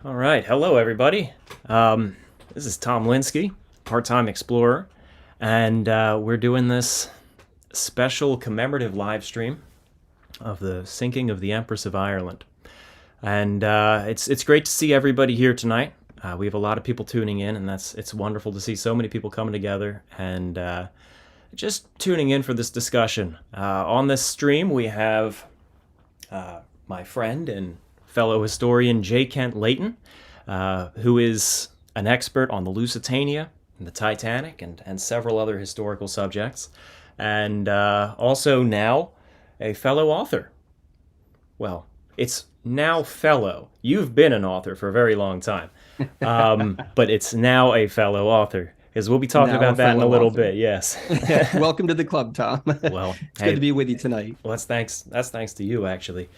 All right. Hello, everybody. Um, this is Tom Linsky, part time explorer, and we're doing this special commemorative live stream of the sinking of the Empress of Ireland. And it's great to see everybody here tonight. We have a lot of people tuning in, and it's wonderful to see so many people coming together and just tuning in for this discussion. On this stream, we have my friend and fellow historian J. Kent Layton, who is an expert on the Lusitania and the Titanic and several other historical subjects, and also now a fellow author. Well, it's now fellow. You've been an author for a very long time, but it's now a fellow author. Because we'll be talking Now a about that in a fellow little author. bit. Yes. Welcome to the club, Tom. Well, It's good to hey, be with you tonight. well, that's thanks to you actually.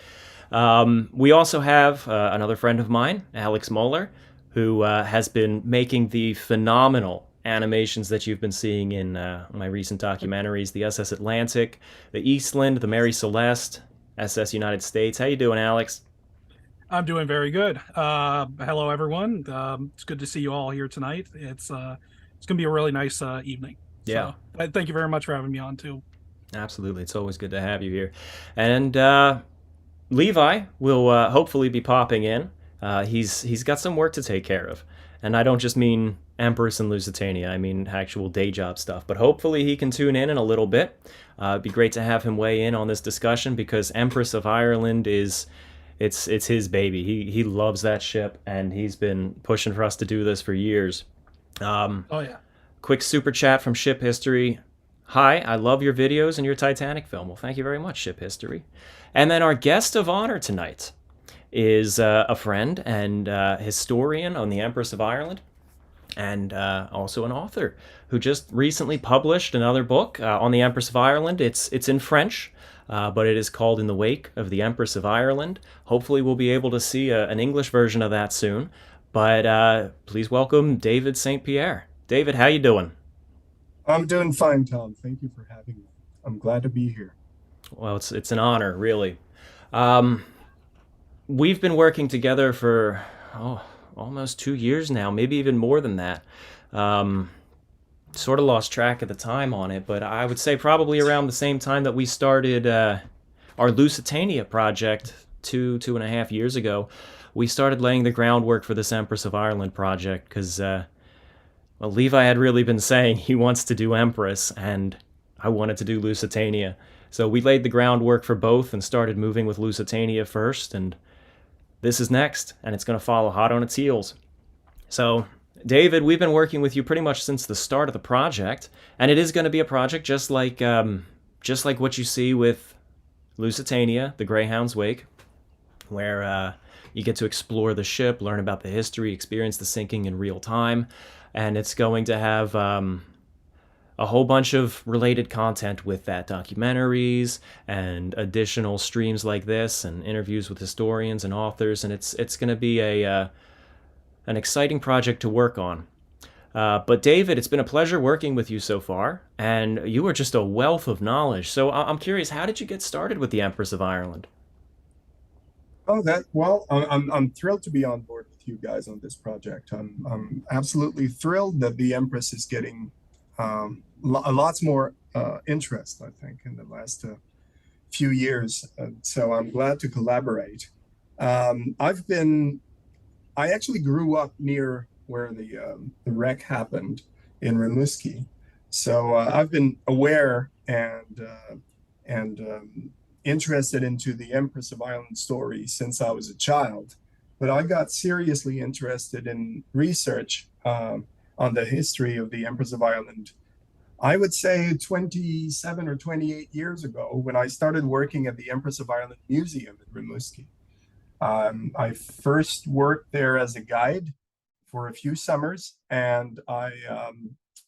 We also have another friend of mine, Alex Moeller, who has been making the phenomenal animations that you've been seeing in my recent documentaries, the SS Atlantic, the Eastland, the Mary Celeste, SS United States. How you doing, Alex? I'm doing very good. Hello, everyone. It's good to see you all here tonight. It's going to be a really nice evening. Yeah, So, thank you very much for having me on too. absolutely. It's always good to have you here. And Levi will hopefully be popping in. He's got some work to take care of, and I don't just mean Empress and Lusitania. I mean actual day job stuff. But hopefully he can tune in a little bit. It'd be great to have him weigh in on this discussion because Empress of Ireland is it's his baby. He loves that ship, and he's been pushing for us to do this for years. Um, Oh yeah. Quick super chat from Ship History. Hi, I love your videos and your Titanic film. Well, thank you very much, Ship History. And then our guest of honor tonight is a friend and historian on the Empress of Ireland, and also an author who just recently published another book on the Empress of Ireland. It's in French, but it is called In the Wake of the Empress of Ireland. Hopefully, we'll be able to see an English version of that soon. But please welcome David St. Pierre. David, how you doing? I'm doing fine, Tom. Thank you for having me. I'm glad to be here. Well, it's an honor, really. Um, we've been working together for almost 2 years now, maybe even more than that. Um, Sort of lost track of the time on it, but I would say probably around the same time that we started our Lusitania project 2.5 years ago. We started laying the groundwork for this Empress of Ireland project because well, Levi had really been saying he wants to do Empress, and I wanted to do Lusitania. So we laid the groundwork for both and started moving with Lusitania first, and this is next, and it's going to follow hot on its heels. So, David, we've been working with you pretty much since the start of the project, and it is going to be a project just like what you see with Lusitania, the Greyhound's Wake, where you get to explore the ship, learn about the history, experience the sinking in real time, and it's going to have a whole bunch of related content with that, documentaries and additional streams like this and interviews with historians and authors, and it's going to be a an exciting project to work on. But David, it's been a pleasure working with you so far, and you are just a wealth of knowledge. So I'm curious, how did you get started with the Empress of Ireland? Oh, that well, I'm thrilled to be on board with you guys on this project. I'm absolutely thrilled that the Empress is getting lots more interest, I think, in the last few years. So I'm glad to collaborate. I've been I actually grew up near where the wreck happened in Rimouski, so I've been aware and interested into the Empress of Ireland story since I was a child. But I got seriously interested in research on the history of the Empress of Ireland. I would say 27 or 28 years ago when I started working at the Empress of Ireland Museum in Rimouski. I first worked there as a guide for a few summers, and I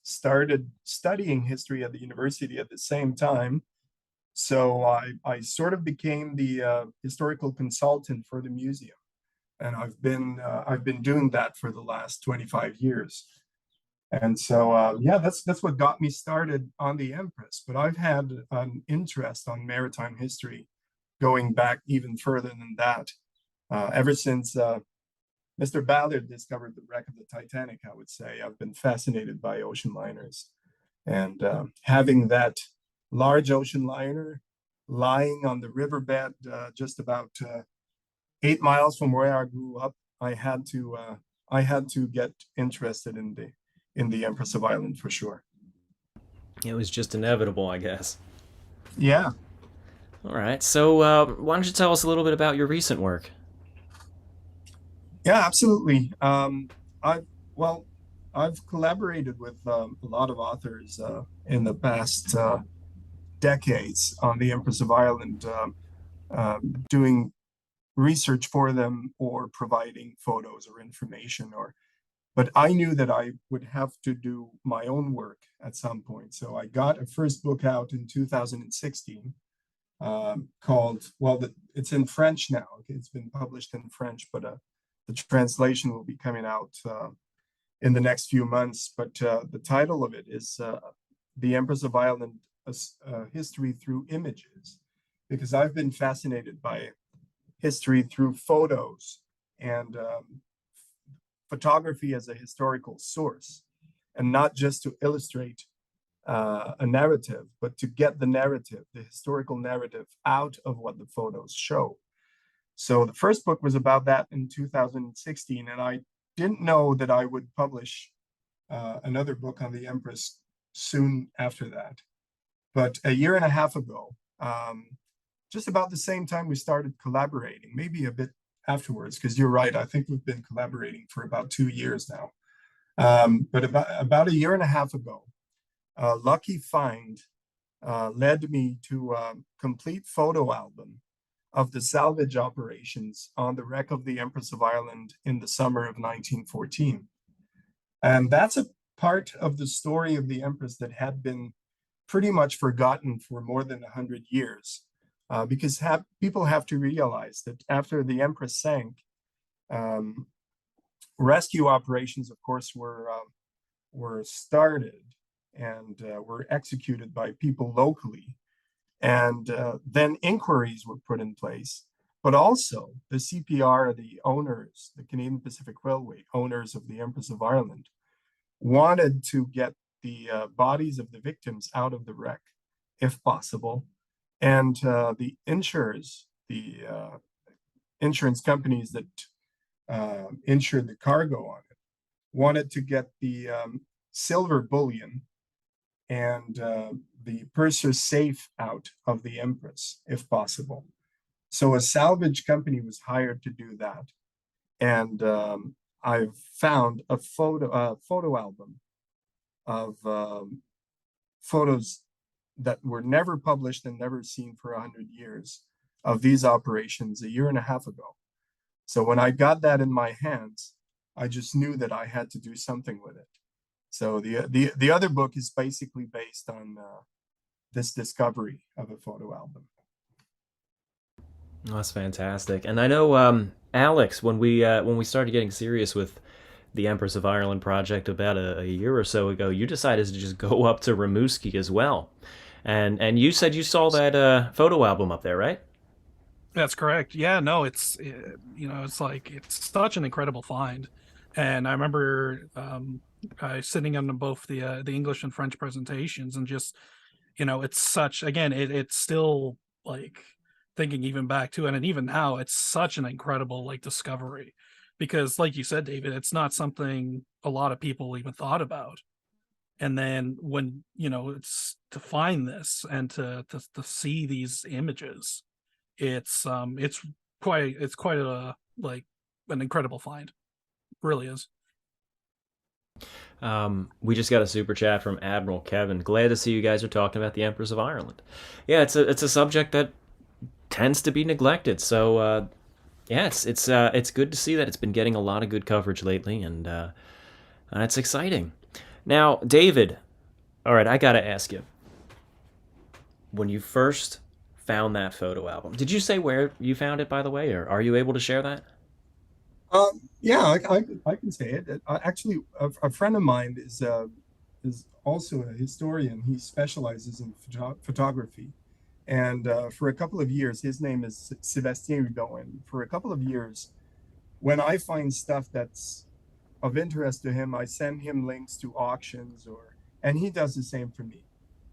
started studying history at the university at the same time. So I sort of became the historical consultant for the museum, and I've been doing that for the last 25 years. And so yeah, that's what got me started on the Empress. But I've had an interest on maritime history going back even further than that ever since Mr. Ballard discovered the wreck of the Titanic, I would say. I've been fascinated by ocean liners. And having that large ocean liner lying on the riverbed just about 8 miles from where I grew up, I had to get interested in the Empress of Ireland for sure. It was just inevitable, I guess. Yeah. All right. So why don't you tell us a little bit about your recent work? Yeah, absolutely. Well, I've collaborated with a lot of authors in the past decades on the Empress of Ireland, doing research for them or providing photos or information. But I knew that I would have to do my own work at some point. So I got a first book out in 2016 called, it's in French now. It's been published in French, but the translation will be coming out in the next few months. But the title of it is The Empress of Ireland, a History Through Images, because I've been fascinated by history through photos and photography as a historical source, and not just to illustrate a narrative, but to get the narrative, the historical narrative, out of what the photos show. So the first book was about that in 2016, and I didn't know that I would publish another book on the Empress soon after that. But a year and a half ago, just about the same time we started collaborating, maybe a bit afterwards, because you're right, I think we've been collaborating for about 2 years now. But about a year and a half ago, a lucky find led me to a complete photo album of the salvage operations on the wreck of the Empress of Ireland in the summer of 1914. And that's a part of the story of the Empress that had been pretty much forgotten for more than 100 years. Because people have to realize that after the Empress sank, rescue operations, of course, were started and were executed by people locally. And then inquiries were put in place. But also the CPR, the owners, the Canadian Pacific Railway, owners of the Empress of Ireland, wanted to get the bodies of the victims out of the wreck, if possible. And the insurers, the insurance companies that insured the cargo on it, wanted to get the silver bullion and the purser safe out of the Empress, if possible. So a salvage company was hired to do that. And I've found a photo album of photos that were never published and never seen for 100 years of these operations a year and a half ago. So when I got that in my hands, I just knew that I had to do something with it. So the other book is basically based on this discovery of a photo album. That's fantastic. And I know, Alex, when we started getting serious with the Empress of Ireland project about a year or so ago, you decided to just go up to Rimouski as well. And you said you saw that photo album up there, right? That's correct. Yeah, no, it's like it's such an incredible find, and I remember sitting on both the English and French presentations, and just it's such again, it's still like thinking even back to it, and even now, it's such an incredible like discovery, because like you said, David, it's not something a lot of people even thought about. And then when it's to find this and to see these images, it's quite a like an incredible find. It really is. We just got a super chat from Admiral Kevin. Glad to see you guys are talking about the Empress of Ireland. Yeah, it's a subject that tends to be neglected. So yeah, it's good to see that it's been getting a lot of good coverage lately, and it's exciting. Now, David, all right, I gotta ask you, when you first found that photo album, did you say where you found it, by the way, or are you able to share that? Yeah, I can say it. Actually, a friend of mine is also a historian. He specializes in photography, and for a couple of years, his name is Sébastien Hudon. And for a couple of years, when I find stuff that's of interest to him, I send him links to auctions, and he does the same for me.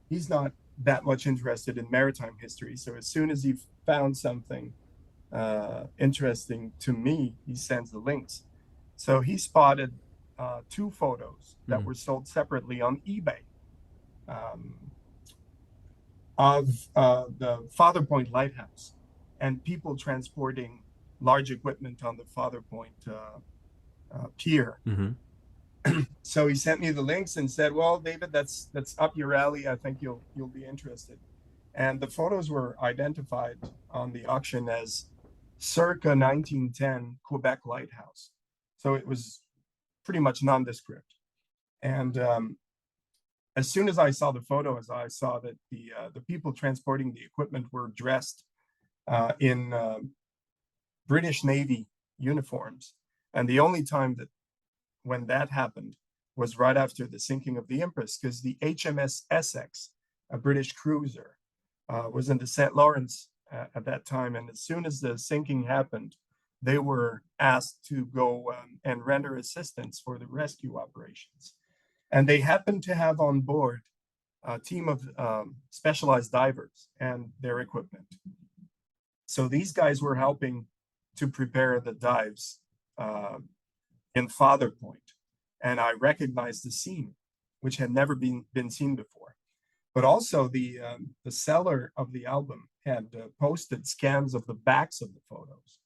He's not that much interested in maritime history, so as soon as he found something interesting to me, he sends the links. So he spotted two photos that were sold separately on eBay of the Father Point Lighthouse and people transporting large equipment on the Father Point pier. So he sent me the links and said, "Well, David, that's up your alley. I think you'll be interested." And the photos were identified on the auction as circa 1910 Quebec Lighthouse. So it was pretty much nondescript. And as soon as I saw the photos, I saw that the people transporting the equipment were dressed in British Navy uniforms. And the only time that when that happened was right after the sinking of the Empress, because the HMS Essex, a British cruiser, was in the St. Lawrence at that time. And as soon as the sinking happened, they were asked to go and render assistance for the rescue operations. And they happened to have on board a team of specialized divers and their equipment. So these guys were helping to prepare the dives in Father Point. And I recognized the scene, which had never been seen before. But also the seller of the album had posted scans of the backs of the photos.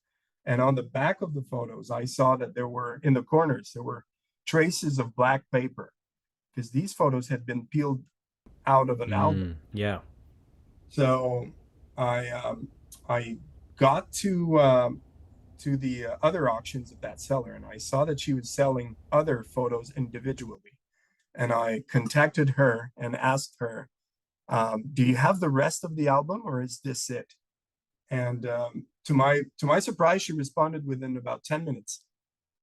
And on the back of the photos, I saw that there were, in the corners, there were traces of black paper, because these photos had been peeled out of an album. Yeah. So I got to the other auctions of that seller, and I saw that she was selling other photos individually. And I contacted her and asked her, "Do you have the rest of the album, or is this it?" And to my surprise, she responded within about 10 minutes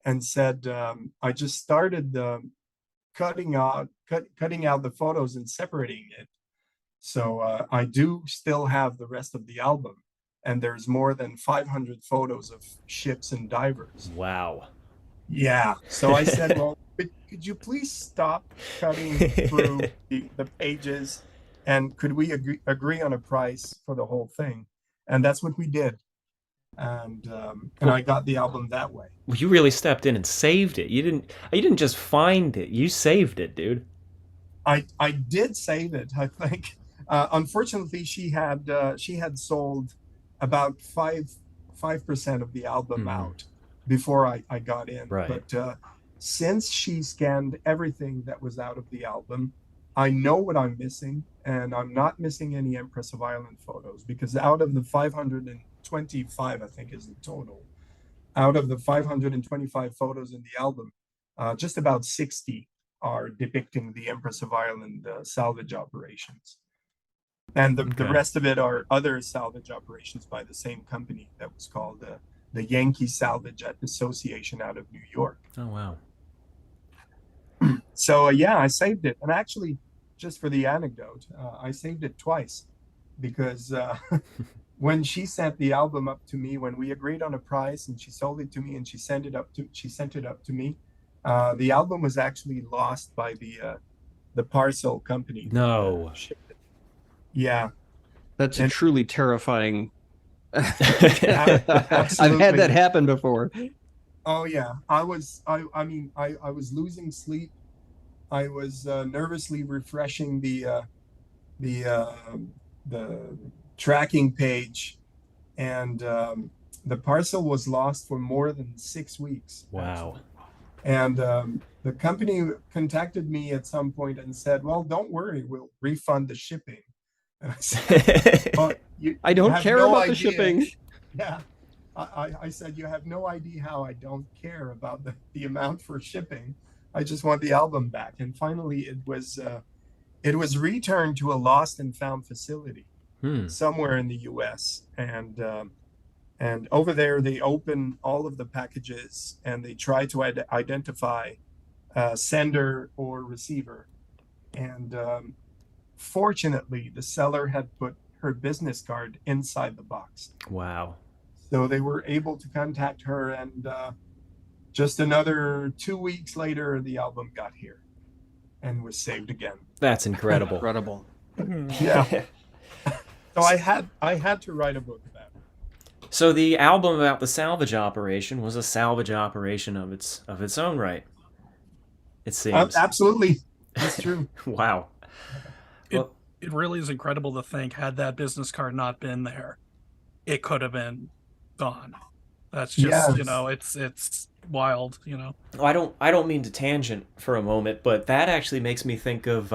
and said, "I just started cutting out the photos and separating it. So I do still have the rest of the album. And there's more than 500 photos of ships and divers." Wow. Yeah. So I said, "Well, could you please stop cutting through the pages, and could we agree on a price for the whole thing?" And that's what we did. And I got the album that way. Well, you really stepped in and saved it. You didn't just find it. You saved it, dude. I did save it, I think. Unfortunately, she had sold about 5% of the album out before I got in. Right. But since she scanned everything that was out of the album, I know what I'm missing, and I'm not missing any Empress of Ireland photos, because out of the 525, I think is the total, out of the 525 photos in the album, just about 60 are depicting the Empress of Ireland salvage operations. And the rest of it are other salvage operations by the same company that was called the Yankee Salvage Association out of New York. Oh, wow. So, yeah, I saved it. And actually, just for the anecdote, I saved it twice, because when she sent the album up to me, when we agreed on a price and she sold it to me and she sent it up to me, the album was actually lost by the parcel company. No. Yeah. That's a truly terrifying. Absolutely. I've had that happen before. Oh yeah. I was losing sleep. I was nervously refreshing the tracking page, and the parcel was lost for more than 6 weeks. Wow. Actually. And the company contacted me at some point and said, "Well, don't worry, we'll refund the shipping." And I said, "Well, I don't care about the shipping." Yeah. I said, "You have no idea how I don't care about the amount for shipping. I just want the album back." And finally, it was returned to a lost and found facility somewhere in the U.S. And over there, they open all of the packages and they try to identify sender or receiver. And fortunately, the seller had put her business card inside the box. Wow. So they were able to contact her, and just another 2 weeks later, the album got here and was saved again. That's incredible. Incredible. Yeah. So I had to write a book about it. So the album about the salvage operation was a salvage operation of its own right. It seems. Absolutely, that's true. Wow. It really is incredible to think, had that business card not been there, it could have been gone. That's just, Yes. it's wild, I don't mean to tangent for a moment, but that actually makes me think of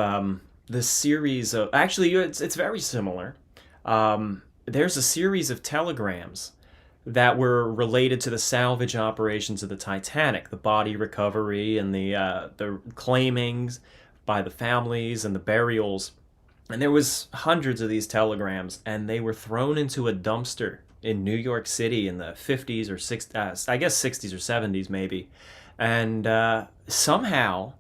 the series of, actually it's very similar. There's a series of telegrams that were related to the salvage operations of the Titanic, the body recovery and the claimings by the families and the burials. And there was hundreds of these telegrams, and they were thrown into a dumpster in New York City in the 50s or 60s, I guess 60s or 70s maybe. And somehow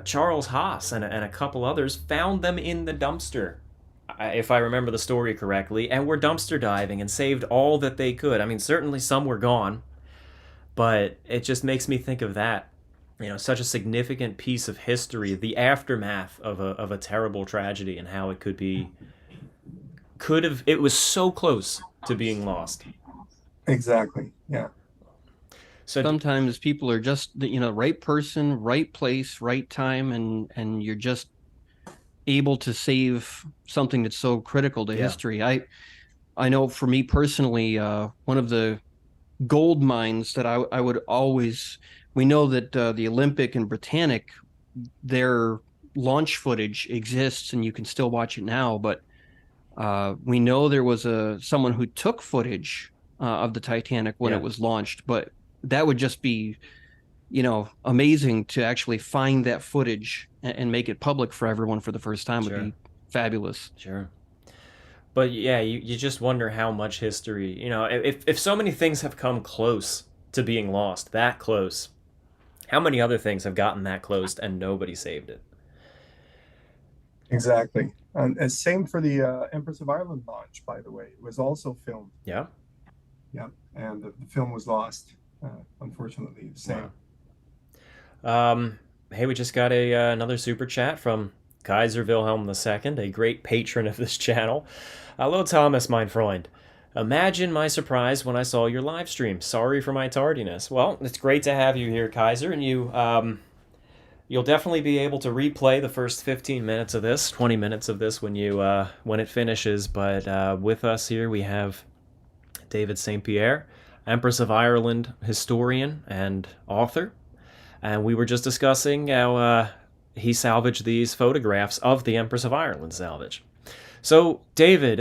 Charles Haas and a couple others found them in the dumpster, if I remember the story correctly, and were dumpster diving and saved all that they could. I mean, certainly some were gone, but it just makes me think of that. Such a significant piece of history, the aftermath of a terrible tragedy, and how it it was so close to being lost. Exactly. Yeah. So Sometimes people are just right person, right place, right time, and you're just able to save something that's so critical to history. I know for me personally, one of the gold mines that I would always, we know that the Olympic and Britannic, their launch footage exists and you can still watch it now, but we know there was someone who took footage of the Titanic when it was launched, but that would just be amazing to actually find that footage and make it public for everyone for the first time. Would be fabulous. Sure. But yeah, you just wonder how much history, if so many things have come close to being lost, that close, how many other things have gotten that close and nobody saved it? Exactly. And same for the Empress of Ireland launch, by the way. It was also filmed. Yeah. Yeah. And the film was lost, unfortunately. Same. Wow. Hey, we just got another super chat from Kaiser Wilhelm II, a great patron of this channel. Hello, Thomas, mein Freund. Imagine my surprise when I saw your live stream. Sorry for my tardiness. Well, it's great to have you here, Kaiser, and you'll definitely be able to replay the first 15 minutes of this, 20 minutes of this when it finishes. But with us here we have David St. Pierre, Empress of Ireland historian and author, and we were just discussing how he salvaged these photographs of the Empress of Ireland salvage. So, David,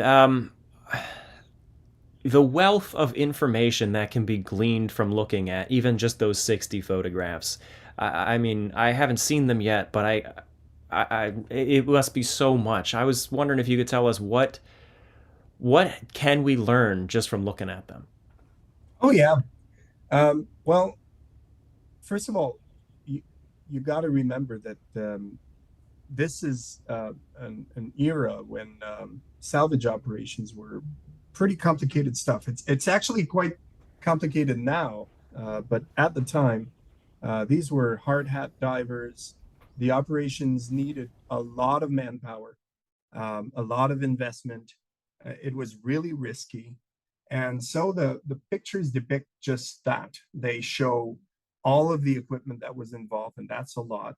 the wealth of information that can be gleaned from looking at even just those 60 photographs. I mean, I haven't seen them yet, but it must be so much. I was wondering if you could tell us what can we learn just from looking at them? Oh, yeah. Well, first of all, you got to remember that this is an era when salvage operations were pretty complicated stuff. It's actually quite complicated now, but at the time, these were hard hat divers. The operations needed a lot of manpower, a lot of investment. It was really risky. And so the pictures depict just that. They show all of the equipment that was involved, and that's a lot.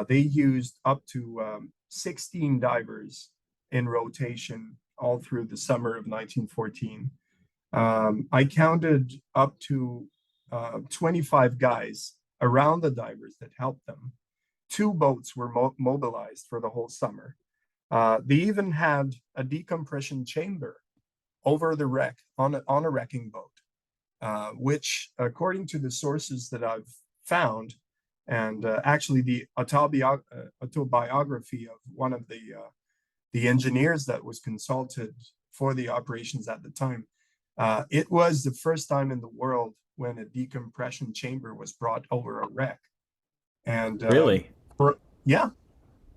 They used up to 16 divers in rotation all through the summer of 1914. I counted up to 25 guys around the divers that helped them. 2 boats were mobilized for the whole summer. They even had a decompression chamber over the wreck on a wrecking boat, which, according to the sources that I've found, and actually the autobiography of one of the engineers that was consulted for the operations at the time, it was the first time in the world when a decompression chamber was brought over a wreck. And really,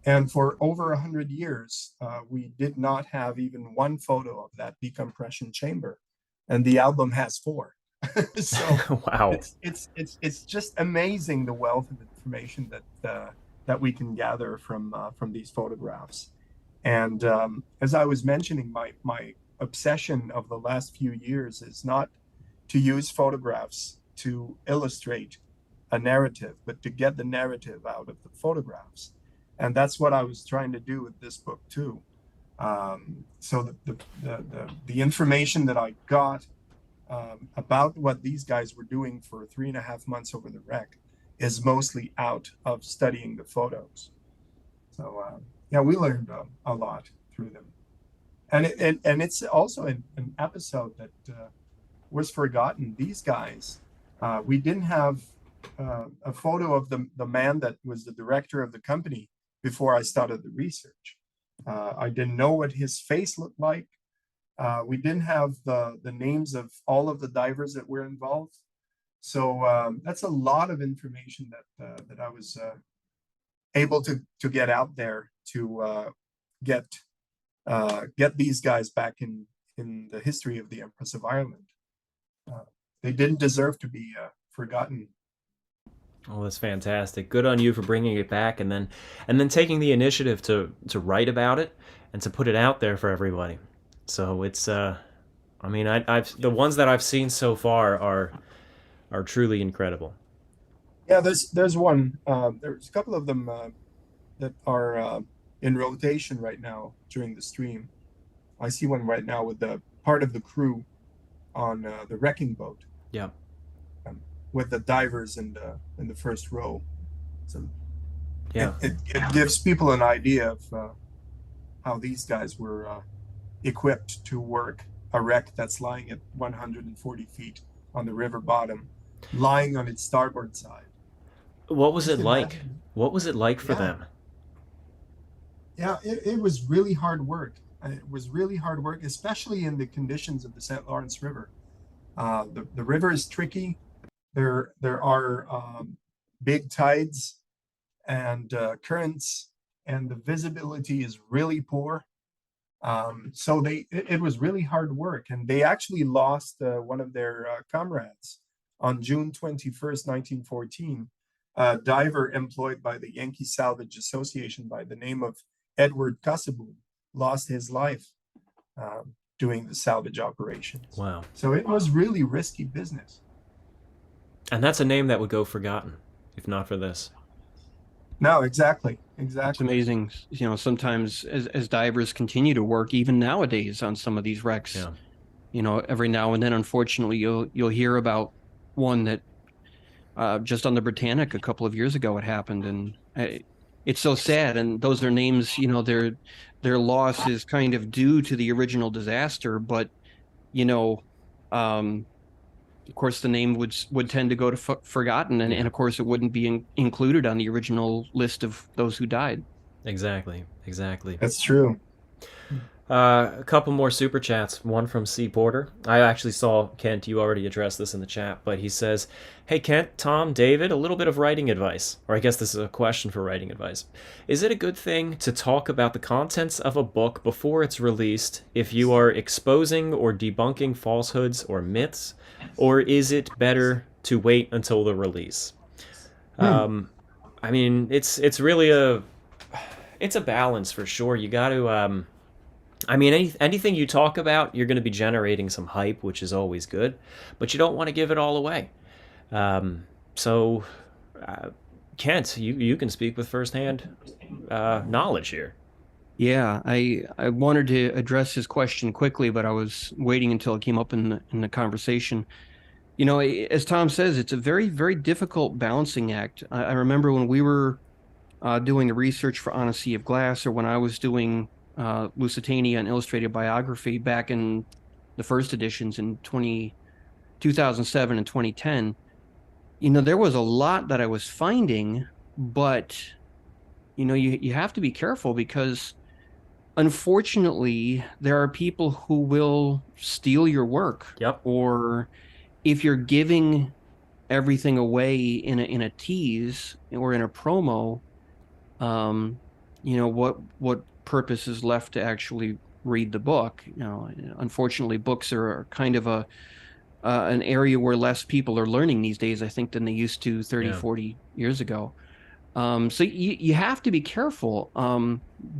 and for over 100 years, we did not have even one photo of that decompression chamber, and the album has 4. So Wow. it's just amazing the wealth of information that we can gather from these photographs. And as I was mentioning, my obsession of the last few years is not to use photographs to illustrate a narrative, but to get the narrative out of the photographs. And that's what I was trying to do with this book too. So the information that I got about what these guys were doing for 3.5 months over the wreck is mostly out of studying the photos. So yeah, we learned a lot through them, and it's also an episode that was forgotten. These guys, we didn't have a photo of the man that was the director of the company before I started the research. I didn't know what his face looked like. We didn't have the names of all of the divers that were involved. So that's a lot of information that I was able to get out there to get these guys back in the history of the Empress of Ireland. They didn't deserve to be forgotten. Oh, that's fantastic. Good on you for bringing it back and then taking the initiative to write about it and to put it out there for everybody. So it's I mean, I've the ones that I've seen so far are truly incredible. Yeah, there's one. There's a couple of them that are in rotation right now during the stream. I see one right now with the part of the crew on the wrecking boat. Yeah. With the divers in the first row. So Yeah. it gives people an idea of how these guys were equipped to work a wreck that's lying at 140 feet on the river bottom, lying on its starboard side. What was Just it like? imagine. What was it like for Yeah. them? Yeah, it was really hard work. It was really hard work, especially in the conditions of the St. Lawrence River. The river is tricky. There are big tides and currents, and the visibility is really poor. So it was really hard work, and they actually lost one of their comrades on June 21st, 1914. A diver employed by the Yankee Salvage Association by the name of Edward Cussaboo lost his life doing the salvage operations. Wow. So it was really risky business. And that's a name that would go forgotten if not for this. No, exactly. It's Exactly. amazing. You know, sometimes as divers continue to work, even nowadays on some of these wrecks, Yeah. you know, every now and then, unfortunately, you'll hear about one that just on the Britannic a couple of years ago it happened, and it's so sad. And those are names, you know, their loss is kind of due to the original disaster, but you know, of course, the name would tend to go to forgotten, and of course, it wouldn't be included on the original list of those who died. Exactly. Exactly. That's true. A couple more super chats. One from C. Porter. I actually saw, Kent, you already addressed this in the chat, but he says, "Hey Kent, Tom, David, a little bit of writing advice." Or I guess this is a question for writing advice. "Is it a good thing to talk about the contents of a book before it's released if you are exposing or debunking falsehoods or myths? Or is it better to wait until the release?" I mean, it's really it's a balance for sure. You got to I mean, anything you talk about, you're going to be generating some hype, which is always good, but you don't want to give it all away. So, Kent, you can speak with firsthand knowledge here. Yeah, I wanted to address his question quickly, but I was waiting until it came up in the conversation. You know, as Tom says, it's a very, very difficult balancing act. I remember when we were doing the research for On a Sea of Glass, or when I was doing Lusitania, an illustrated biography back in the first editions in 2007 and 2010, you know, there was a lot that I was finding, but, you know, you have to be careful because unfortunately there are people who will steal your work. Yep. Or if you're giving everything away in a tease or in a promo, you know, what purpose is left to actually read the book? You know, unfortunately, books are kind of a an area where less people are learning these days, I think, than they used to 30, Yeah. 40 years ago. So you have to be careful,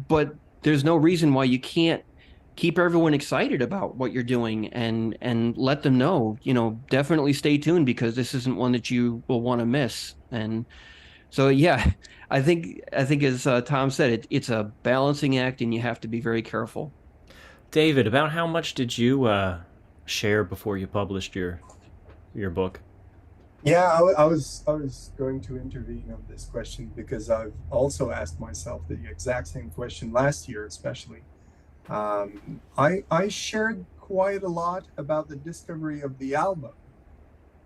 but there's no reason why you can't keep everyone excited about what you're doing and let them know, definitely stay tuned because this isn't one that you will want to miss. And so, yeah, I think as Tom said, it's a balancing act, and you have to be very careful. David, about how much did you share before you published your book? Yeah, I was going to intervene on this question because I've also asked myself the exact same question last year, especially. I shared quite a lot about the discovery of the album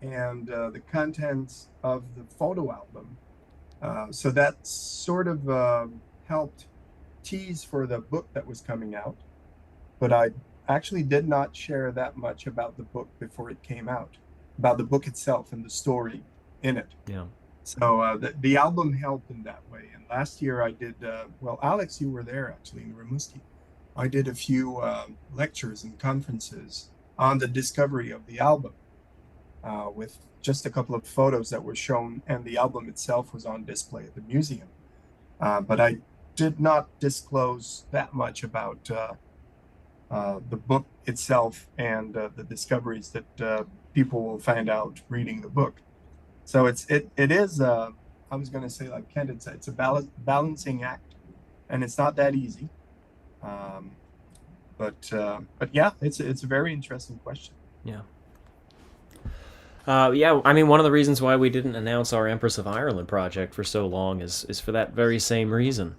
and the contents of the photo album. So that sort of helped tease for the book that was coming out. But I actually did not share that much about the book before it came out, about the book itself and the story in it. Yeah. So the album helped in that way. And last year I did, well, Alex, you were there actually in Rimouski. I did a few lectures and conferences on the discovery of the album with just a couple of photos that were shown, and the album itself was on display at the museum. But I did not disclose that much about the book itself and the discoveries that people will find out reading the book. So it is I was going to say, like Ken said, it's a balancing act, and it's not that easy. Um, but yeah, it's a very interesting question. Yeah. Yeah, I mean, one of the reasons why we didn't announce our Empress of Ireland project for so long is for that very same reason.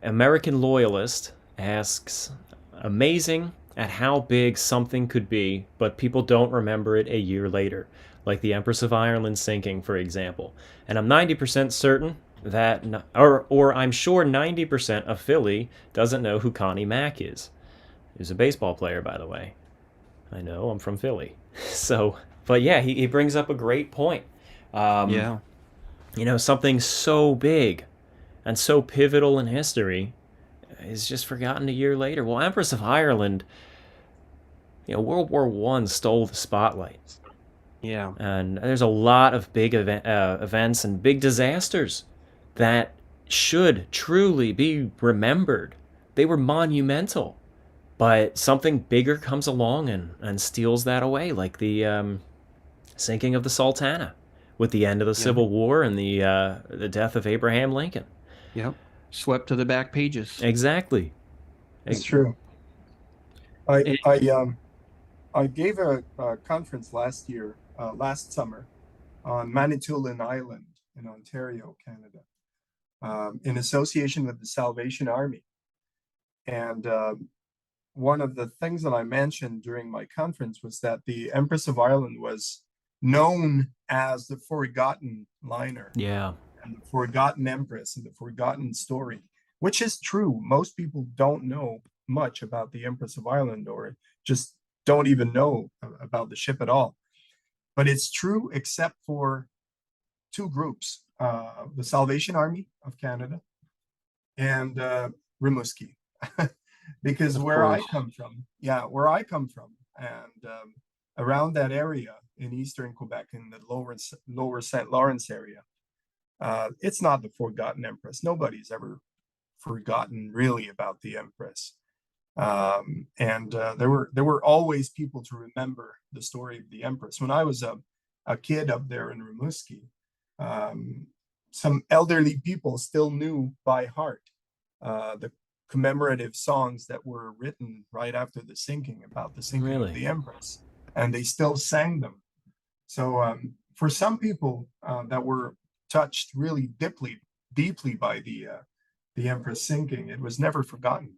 American Loyalist asks, amazing at how big something could be, but people don't remember it a year later, like the Empress of Ireland sinking, for example. And I'm 90% certain that, or I'm sure 90% of Philly doesn't know who Connie Mack is. He's a baseball player, by the way. I know, I'm from Philly. So, but yeah, he brings up a great point. Yeah. Something so big and so pivotal in history is just forgotten a year later. Well, Empress of Ireland, World War I stole the spotlight. Yeah. And there's a lot of big events and big disasters that should truly be remembered. They were monumental. But something bigger comes along and steals that away, like the sinking of the Sultana with the end of the Civil War and the death of Abraham Lincoln. Yep. Swept to the back pages. Exactly. It's true. I gave a conference last summer, on Manitoulin Island in Ontario, Canada, in association with the Salvation Army. And one of the things that I mentioned during my conference was that the Empress of Ireland was known as the forgotten liner. Yeah. And the forgotten empress and the forgotten story, which is true. Most people don't know much about the Empress of Ireland, or just don't even know about the ship at all. But it's true except for two groups, the Salvation Army of Canada and Rimouski. Because where I come from, and around that area in eastern Quebec, in the lower St. Lawrence area, it's not the forgotten empress. Nobody's ever forgotten really about the empress. And there were always people to remember the story of the empress. When I was a kid up there in Rimouski, some elderly people still knew by heart the commemorative songs that were written right after the sinking, about the sinking Really? of the empress, and they still sang them. So for some people that were touched really deeply by the empress sinking, it was never forgotten.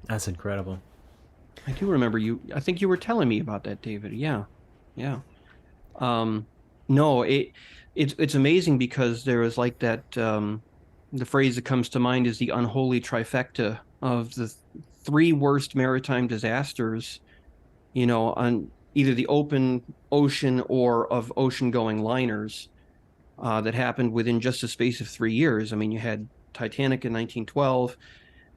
That's incredible. I do remember you. I think you were telling me about that, David. Yeah. No, it's amazing because there was like that. The phrase that comes to mind is the unholy trifecta of the three worst maritime disasters, on either the open ocean or of ocean-going liners that happened within just a space of 3 years. I mean, you had Titanic in 1912,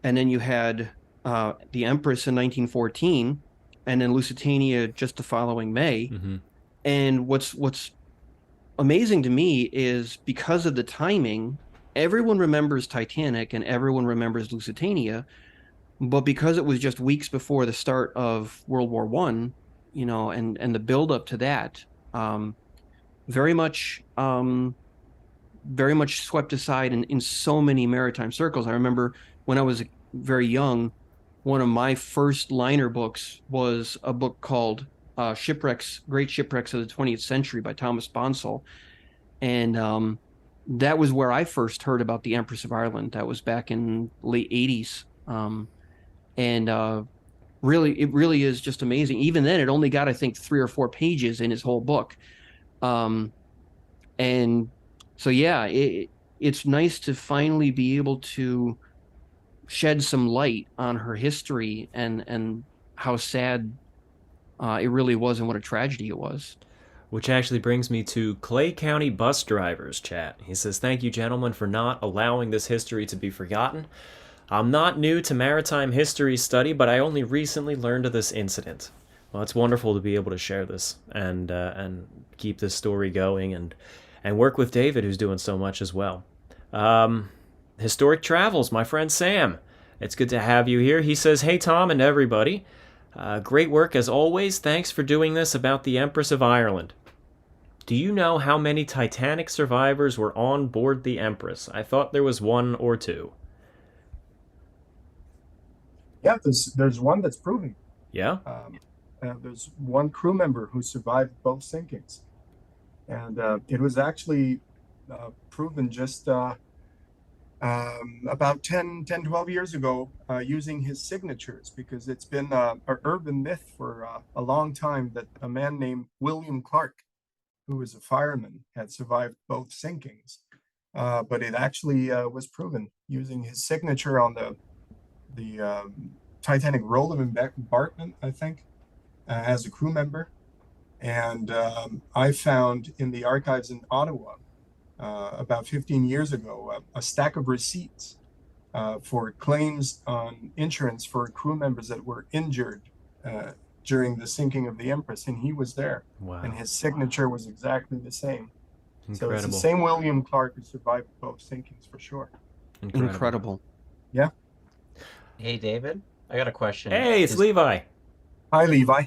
and then you had the Empress in 1914, and then Lusitania just the following May. Mm-hmm. And what's amazing to me is because of the timing, everyone remembers Titanic and everyone remembers Lusitania, but because it was just weeks before the start of World War One, and the build up to that, um, very much very much swept aside in so many maritime circles. I remember when I was very young, one of my first liner books was a book called Shipwrecks, Great Shipwrecks of the 20th Century by Thomas Bonsall. And that was where I first heard about the Empress of Ireland. That was back in late 80s. And really, it really is just amazing. Even then, it only got, I think, 3 or 4 pages in his whole book. And so, yeah, it's nice to finally be able to shed some light on her history and how sad it really was and what a tragedy it was. Which actually brings me to Clay County Bus Drivers chat. He says, "Thank you, gentlemen, for not allowing this history to be forgotten. I'm not new to maritime history study, but I only recently learned of this incident." Well, it's wonderful to be able to share this and keep this story going and work with David, who's doing so much as well. Historic Travels, my friend Sam. It's good to have you here. He says, "Hey, Tom and everybody. Great work as always. Thanks for doing this about the Empress of Ireland. Do you know how many Titanic survivors were on board the Empress? I thought there was 1 or 2. Yeah, there's one that's proven. Yeah? There's one crew member who survived both sinkings. And it was actually proven just about 12 years ago using his signatures, because it's been an urban myth for a long time that a man named William Clark, who was a fireman, had survived both sinkings. But it actually was proven using his signature on the Titanic roll of embarkment, I think, as a crew member. And I found in the archives in Ottawa about 15 years ago a stack of receipts for claims on insurance for crew members that were injured during the sinking of the Empress, and he was there. Wow. And his signature was exactly the same. So it's Incredible. the same William Clark who survived both sinkings for sure. Incredible. Yeah. Hey, David, I got a question. Hey, it's Is Levi. Hi, Levi.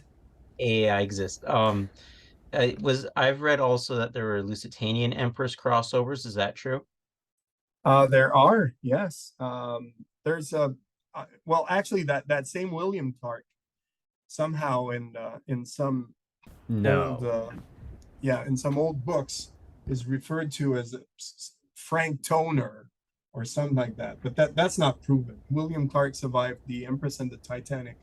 AI exist? I've read also that there were Lusitanian Empress crossovers. Is that true? There are, yes. There's well, actually, that same William Clark somehow in some No. old, in some old books is referred to as Frank Toner or something like that. But that's not proven. William Clark survived the Empress and the Titanic,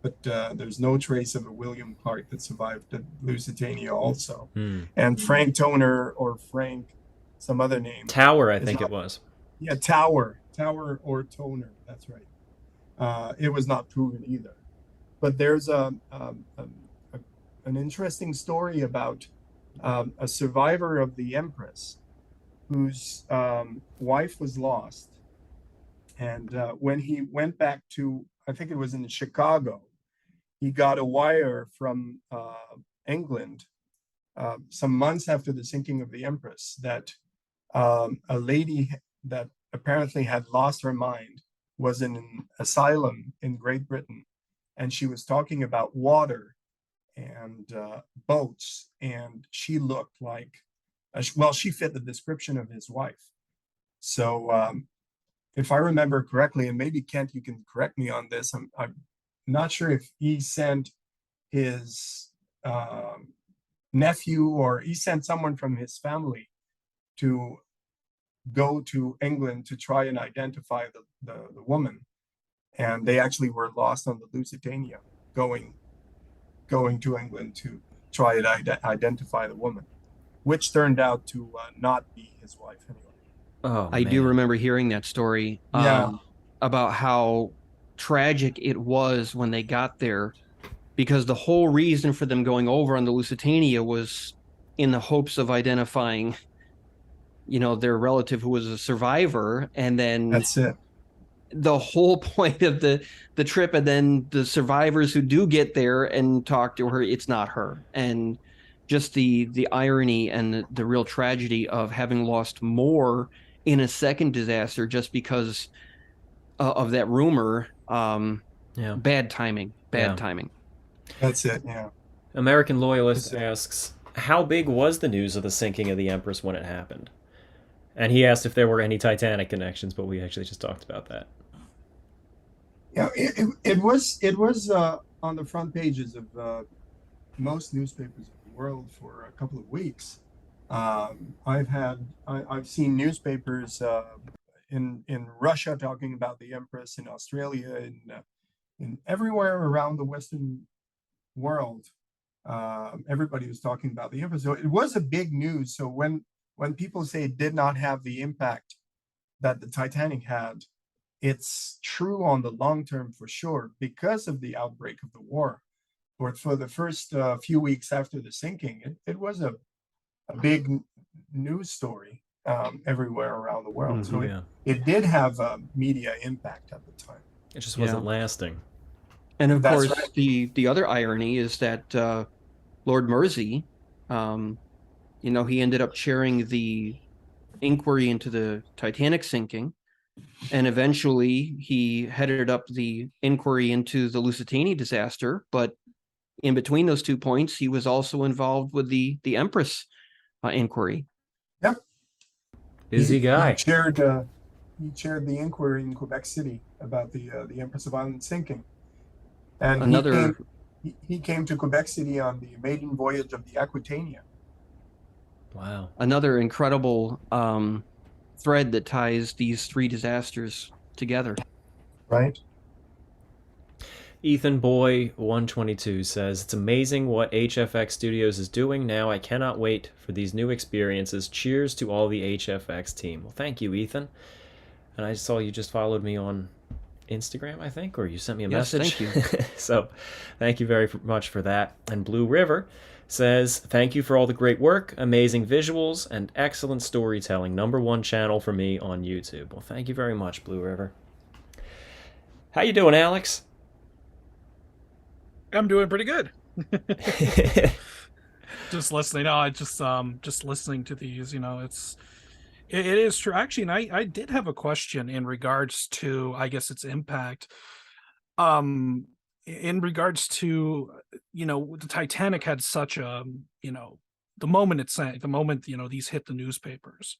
but there's no trace of a William Clark that survived the Lusitania also. And Frank Toner or Frank, some other name. Tower, I think it was. Yeah, Tower or Toner. That's right. It was not proven either. But there's an interesting story about a survivor of the Empress whose wife was lost. And when he went back to, I think it was in Chicago, he got a wire from England some months after the sinking of the Empress that a lady that apparently had lost her mind was in an asylum in Great Britain. And she was talking about water and boats. And she looked like, she fit the description of his wife. So if I remember correctly, and maybe Kent, you can correct me on this, I'm not sure if he sent his nephew or he sent someone from his family to go to England to try and identify the woman. And they actually were lost on the Lusitania going to England to try and identify the woman, which turned out to not be his wife anyway. Oh, I do remember hearing that story about how tragic it was when they got there, because the whole reason for them going over on the Lusitania was in the hopes of identifying, their relative who was a survivor. And then That's it. the whole point of the trip, and then the survivors who do get there and talk to her, it's not her. And just the irony and the real tragedy of having lost more in a second disaster just because of that rumor. Yeah. Bad timing. Yeah. That's it. Yeah. American Loyalist That's it. asks, how big was the news of the sinking of the Empress when it happened? And he asked if there were any Titanic connections, but we actually just talked about that. Yeah, it was on the front pages of most newspapers of the world for a couple of weeks. I've seen newspapers in Russia talking about the Empress, in Australia, in everywhere around the Western world. Everybody was talking about the Empress, so it was a big news. So when people say it did not have the impact that the Titanic had, it's true on the long term for sure because of the outbreak of the war. But for the first few weeks after the sinking, it was a big news story everywhere around the world. So Yeah. it did have a media impact at the time. It just wasn't Yeah. lasting. And of That's course, right. the other irony is that Lord Mersey, he ended up chairing the inquiry into the Titanic sinking, and eventually he headed up the inquiry into the Lusitania disaster. But in between those 2 points, he was also involved with the Empress inquiry. Yep. Busy guy. He chaired the inquiry in Quebec City about the Empress of Ireland sinking, and Another he came to Quebec City on the maiden voyage of the Aquitania. Wow. another incredible thread that ties these three disasters together. Right. Ethan Boy 122 says, it's amazing what HFX Studios is doing now. I cannot wait for these new experiences. Cheers to all the HFX team. Well, thank you, Ethan. And I saw you just followed me on Instagram, I think, or you sent me a Yes, message. thank you. So thank you very much for that. And Blue River says, thank you for all the great work, amazing visuals, and excellent storytelling. #1 channel for me on YouTube. Well, thank you very much, Blue River. How you doing, Alex? I'm doing pretty good. Just listening. No, I just listening to these, it is true. Actually, and I did have a question in regards to, I guess, its impact. In regards to, the Titanic had such a, the moment it sank, the moment, these hit the newspapers,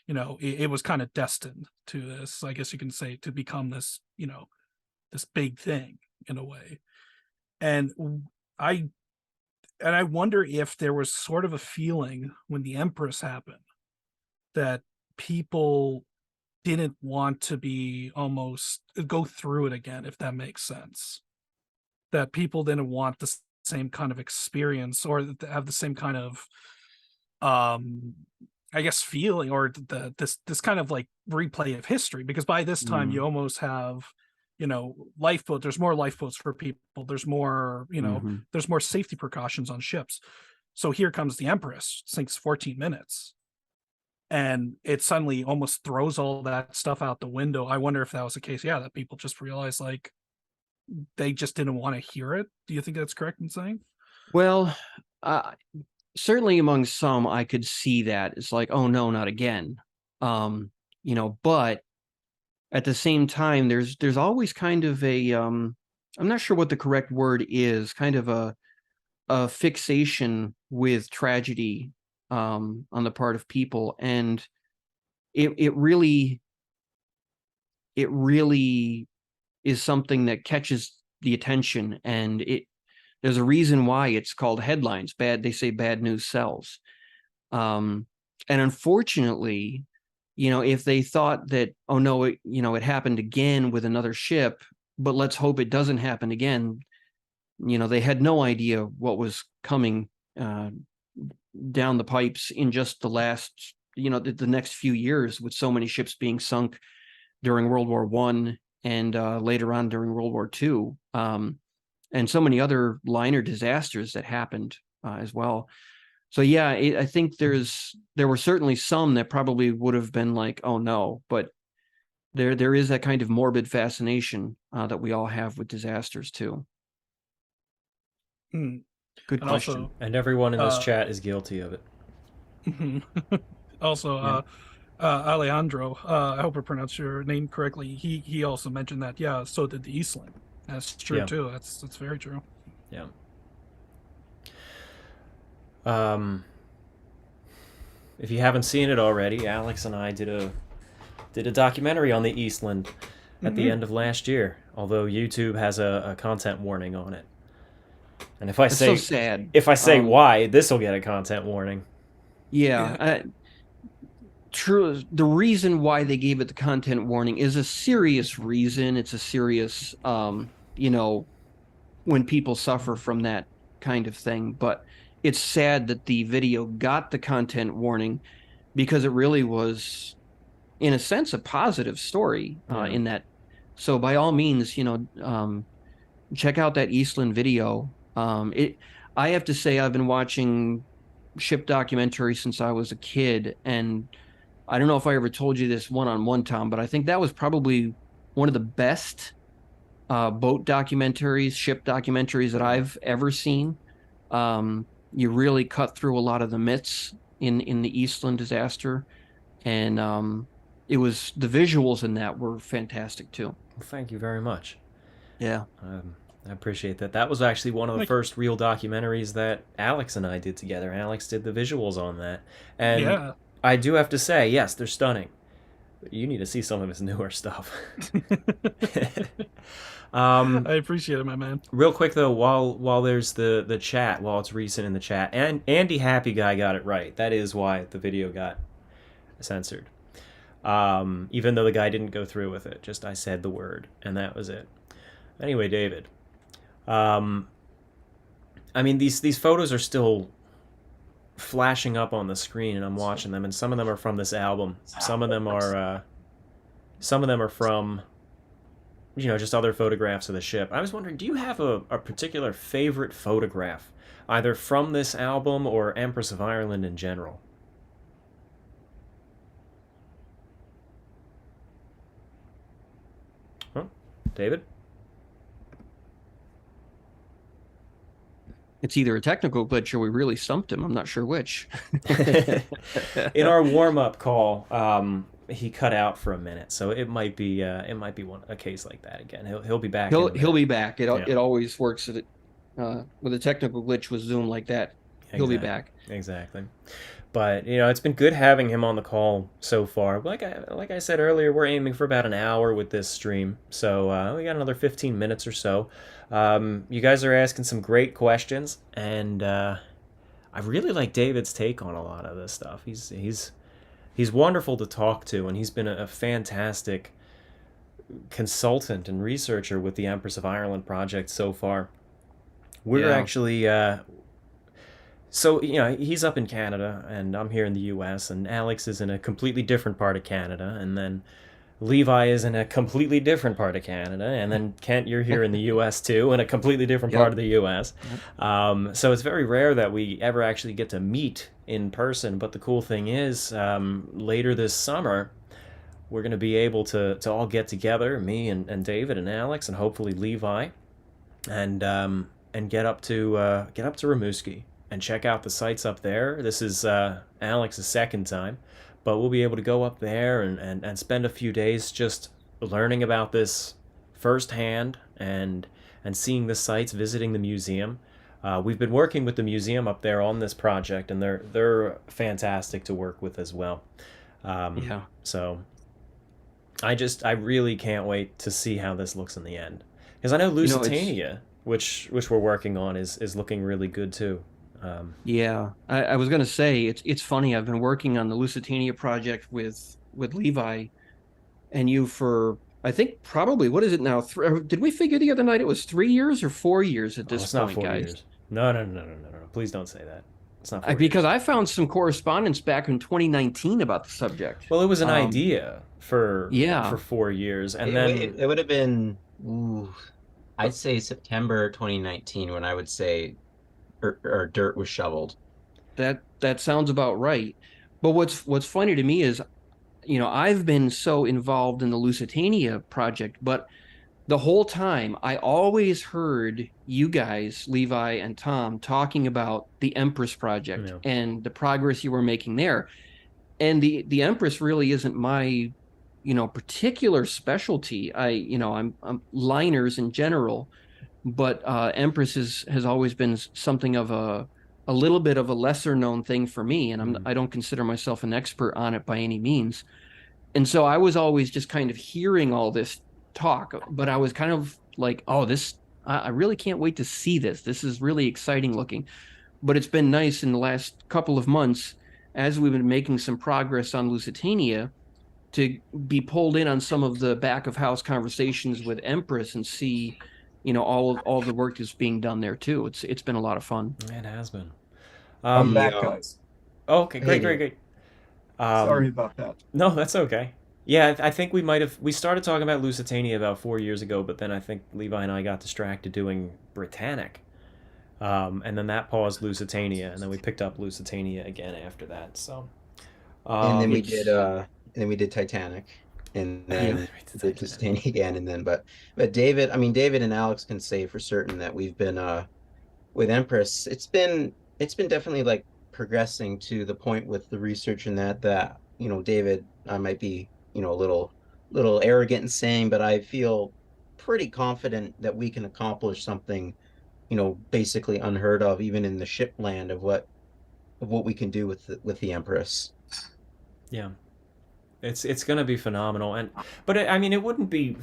it was kind of destined to this, I guess you can say, to become this, this big thing in a way. And I wonder if there was sort of a feeling when the Empress happened that people didn't want to be almost go through it again, if that makes sense. That people didn't want the same kind of experience or have the same kind of I guess feeling or this kind of like replay of history, because by this time you almost have lifeboat, there's more lifeboats for people, there's more there's more safety precautions on ships. So here comes the Empress, sinks 14 minutes, and it suddenly almost throws all that stuff out the window. I wonder if that was the case, that people just realized like they just didn't want to hear it. Do you think that's correct in saying? Well, certainly among some, I could see that it's like, oh no, not again. But at the same time, there's always kind of a I'm not sure what the correct word is, kind of a fixation with tragedy on the part of people, and it really is something that catches the attention, and there's a reason why it's called headlines. They say bad news sells. And unfortunately, if they thought that, oh no, it happened again with another ship, but let's hope it doesn't happen again. They had no idea what was coming down the pipes in just the last, the next few years, with so many ships being sunk during World War I and later on during World War II, and so many other liner disasters that happened as well. So yeah, I think there were certainly some that probably would have been like, oh no, but there is that kind of morbid fascination that we all have with disasters too. Hmm. Good And question. also, And everyone in this Uh, chat is guilty of it. also, Yeah. Alejandro, I hope I pronounced your name correctly. He also mentioned that. Yeah, so did the Eastland. That's true Yeah. too. That's very true. Yeah. Um, if you haven't seen it already, Alex and I did a documentary on the Eastland at the Mhm. end of last year. Although YouTube has a content warning on it, and if I It's say so sad. why, this will get a content warning. Yeah. True. The reason why they gave it the content warning is a serious reason. It's a serious, you know, when people suffer from that kind of thing. But it's sad that the video got the content warning because it really was, in a sense, a positive story Yeah. in that. So by all means, check out that Eastland video. I have to say, I've been watching ship documentaries since I was a kid, and I don't know if I ever told you this one-on-one, Tom, but I think that was probably one of the best boat documentaries, ship documentaries that I've ever seen. You really cut through a lot of the myths in the Eastland disaster, and it was the visuals in that were fantastic too. Well, thank you very much. Yeah. I appreciate that. That was actually one of the Like- first real documentaries that Alex and I did together. Alex did the visuals on that, and Yeah. I do have to say, yes, they're stunning. But you need to see some of his newer stuff. I appreciate it, my man. Real quick though, while there's the chat, while it's recent in the chat, and Andy Happy Guy got it right. That is why the video got censored. Even though the guy didn't go through with it, just I said the word, and that was it. Anyway, David. I mean, these photos are still flashing up on the screen, and I'm watching them, and some of them are from this album. Some of them are from, just other photographs of the ship. I was wondering, do you have a particular favorite photograph, either from this album or Empress of Ireland in general? Huh? David? It's either a technical glitch or we really stumped him. I'm not sure which. In our warm-up call, he cut out for a minute, so it might be a case like that again. He'll be back. He'll be back. Yeah. It always works with a technical glitch with Zoom like that. He'll be back. Exactly. But it's been good having him on the call so far. Like I said earlier, we're aiming for about an hour with this stream, so we got another 15 minutes or so. You guys are asking some great questions, and I really like David's take on a lot of this stuff. He's wonderful to talk to, and he's been a fantastic consultant and researcher with the Empress of Ireland project so far. We're actually so he's up in Canada and I'm here in the US, and Alex is in a completely different part of Canada, and then Levi is in a completely different part of Canada, and then Kent, you're here in the US too, in a completely different part of the US. So it's very rare that we ever actually get to meet in person, but the cool thing is later this summer we're going to be able to all get together, me and David and Alex and hopefully Levi, and get up to Rimouski and check out the sites up there. This is Alex's second time, but we'll be able to go up there and spend a few days just learning about this firsthand and seeing the sites, visiting the museum. We've been working with the museum up there on this project, and they're fantastic to work with as well. So I really can't wait to see how this looks in the end, because I know Lusitania, which we're working on, is looking really good too. I was going to say it's funny. I've been working on the Lusitania project with Levi and you for, I think, probably, what is it now? Did we figure the other night it was 3 years or 4 years at this it's point, not 4 guys? years. No. Please don't say that. It's not 4 Because years. I found some correspondence back in 2019 about the subject. Well, it was an idea for 4 years, and then it would have been, I'd say September 2019 when I would say or dirt was shoveled. That sounds about right. But what's funny to me is, I've been so involved in the Lusitania project, but the whole time I always heard you guys, Levi and Tom, talking about the Empress project Yeah. and the progress you were making there. And the Empress really isn't my, particular specialty. I'm liners in general, but Empress has always been something of a little bit of a lesser known thing for me, and I don't consider myself an expert on it by any means. And so I was always just kind of hearing all this talk, but I was kind of like, oh, I really can't wait to see this. This is really exciting looking. But it's been nice in the last couple of months, as we've been making some progress on Lusitania, to be pulled in on some of the back of house conversations with Empress and see, all the work that's being done there too. It's been a lot of fun. It has been. I'm back, Yeah. guys. Okay, great, Hey. great, great. Sorry about that. No, that's okay. Yeah, I think we started talking about Lusitania about 4 years ago, but then I think Levi and I got distracted doing Britannic. And then that paused Lusitania, and then we picked up Lusitania again after that. So, And then um, we did Titanic, and Yeah, then we did did Titanic. Lusitania again, and then but David and Alex can say for certain that we've been with Empress. It's been definitely like progressing to the point with the research and that David, I might be a little arrogant in saying, but I feel pretty confident that we can accomplish something basically unheard of even in the ship land of what we can do with the Empress. Yeah, it's gonna be phenomenal, but I mean, it wouldn't be.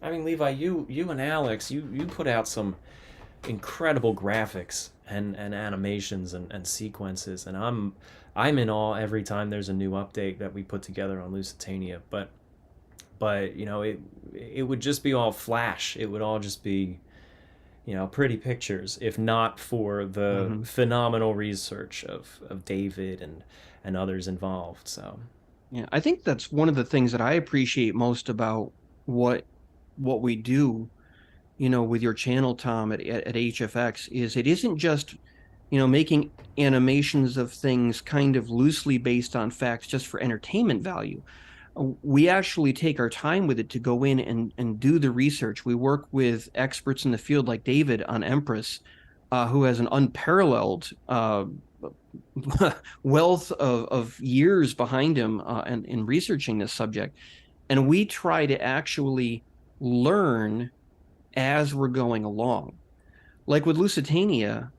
I mean, Levi, you and Alex, you put out some incredible graphics and animations and sequences, and I'm in awe every time there's a new update that we put together on Lusitania. But it would just be all flash. It would all just be pretty pictures, if not for the phenomenal research of David and others involved. So Yeah, I think that's one of the things that I appreciate most about what we do, with your channel, Tom, at HFX, is it isn't just, making animations of things kind of loosely based on facts just for entertainment value. We actually take our time with it to go in and do the research. We work with experts in the field like David on Empress, who has an unparalleled wealth of years behind him and in researching this subject. And we try to actually learn as we're going along. Like with Lusitania,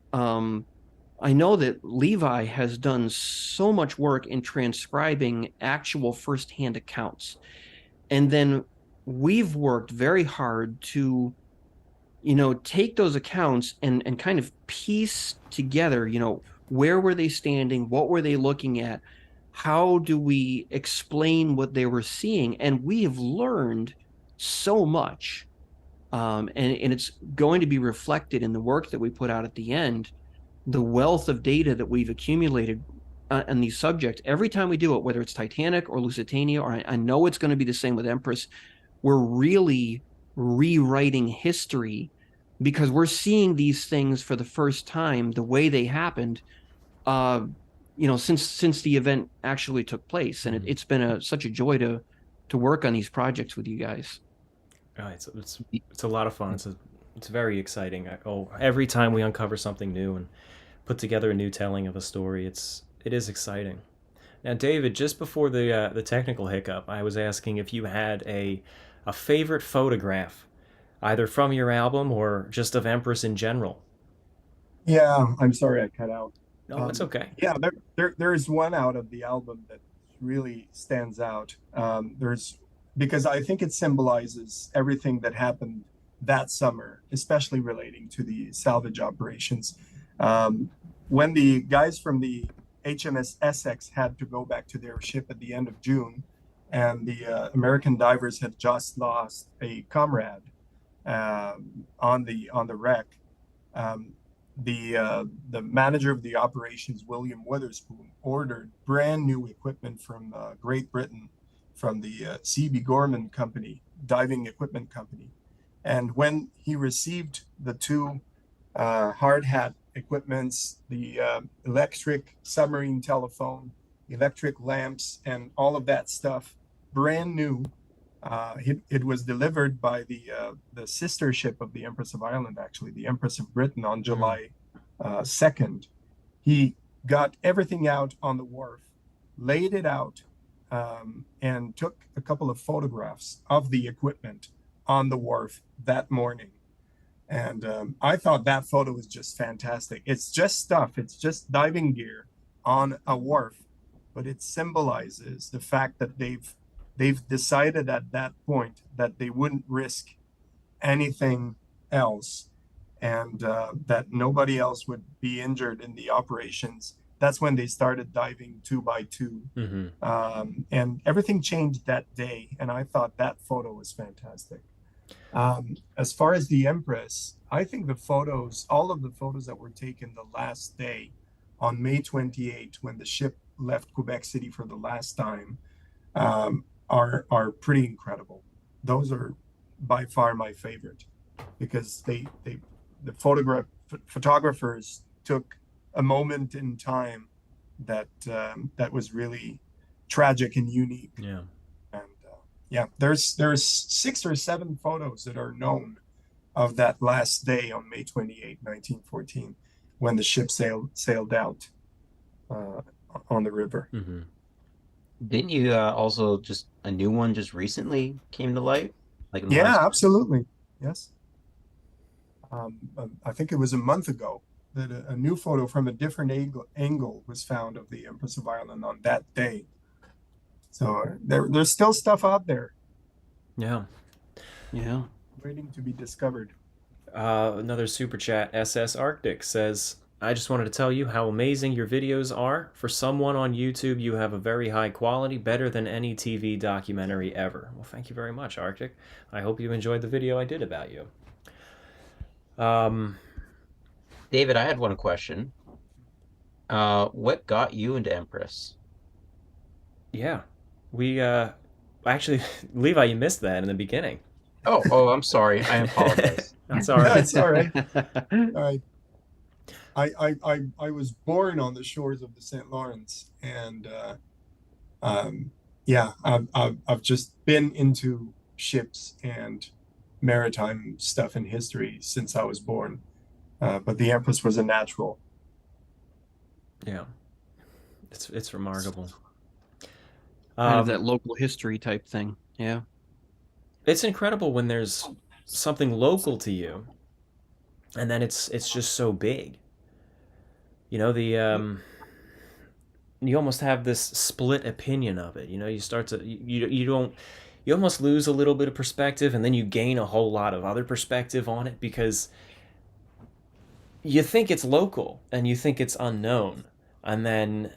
I know that Levi has done so much work in transcribing actual firsthand accounts. And then we've worked very hard to, take those accounts and kind of piece together, where were they standing? What were they looking at? How do we explain what they were seeing? And we have learned so much. And it's going to be reflected in the work that we put out at the end. The wealth of data that we've accumulated on these subjects, every time we do it, whether it's Titanic or Lusitania, or I know it's going to be the same with Empress, we're really rewriting history because we're seeing these things for the first time, the way they happened, since the event actually took place. And it's been such a joy to work on these projects with you guys. It's a lot of fun. It's very exciting. Every time we uncover something new and put together a new telling of a story, it is exciting. Now, David, just before the technical hiccup, I was asking if you had a favorite photograph, either from your album or just of Empress in general. Yeah, I'm sorry I cut out. No, it's okay. Yeah, there's one out of the album that really stands out. Because I think it symbolizes everything that happened that summer, especially relating to the salvage operations. When the guys from the HMS Essex had to go back to their ship at the end of June, and the American divers had just lost a comrade on the wreck, the manager of the operations, William Witherspoon, ordered brand new equipment from Great Britain, from the C.B. Gorman Company, diving equipment company. And when he received the two hard hat equipments, the electric submarine telephone, electric lamps, and all of that stuff, brand new. It was delivered by the sister ship of the Empress of Ireland, actually, the Empress of Britain, on July 2nd. He got everything out on the wharf, laid it out, and took a couple of photographs of the equipment on the wharf that morning. And I thought that photo was just fantastic. It's just stuff, it's just diving gear on a wharf, but it symbolizes the fact that they've decided at that point that they wouldn't risk anything else, and that nobody else would be injured in the operations. That's when they started diving 2x2. And everything changed that day. And I thought that photo was fantastic. As far as the Empress, I think all of the photos that were taken the last day on May 28, when the ship left Quebec City for the last time, are pretty incredible. Those are by far my favorite, because the photographers took a moment in time that was really tragic and unique. Yeah. And there's 6 or 7 photos that are known of that last day on May 28, 1914, when the ship sailed out on the river. Didn't you also just a new one just recently came to light? Like in the Yeah, last- absolutely. Yes. I think it was a month ago that a new photo from a different angle was found of the Empress of Ireland on that day. So there's still stuff out there Yeah. Yeah. waiting to be discovered. Another super chat. SS Arctic says, I just wanted to tell you how amazing your videos are. For someone on YouTube, you have a very high quality, better than any TV documentary ever. Well, thank you very much, Arctic. I hope you enjoyed the video I did about you. David, I had one question. What got you into Empress? Yeah. We, actually, Levi, you missed that in the beginning. Oh, I'm sorry. I apologize. That's all right. That's all right. I was born on the shores of the St. Lawrence, and I've just been into ships and maritime stuff and history since I was born. But the Empress was a natural. Yeah. It's remarkable. Kind of that local history type thing. Yeah. It's incredible when there's something local to you, and then it's just so big. You know, you almost have this split opinion of it. You know, you start to you almost lose a little bit of perspective, and then you gain a whole lot of other perspective on it, because you think it's local and you think it's unknown, and then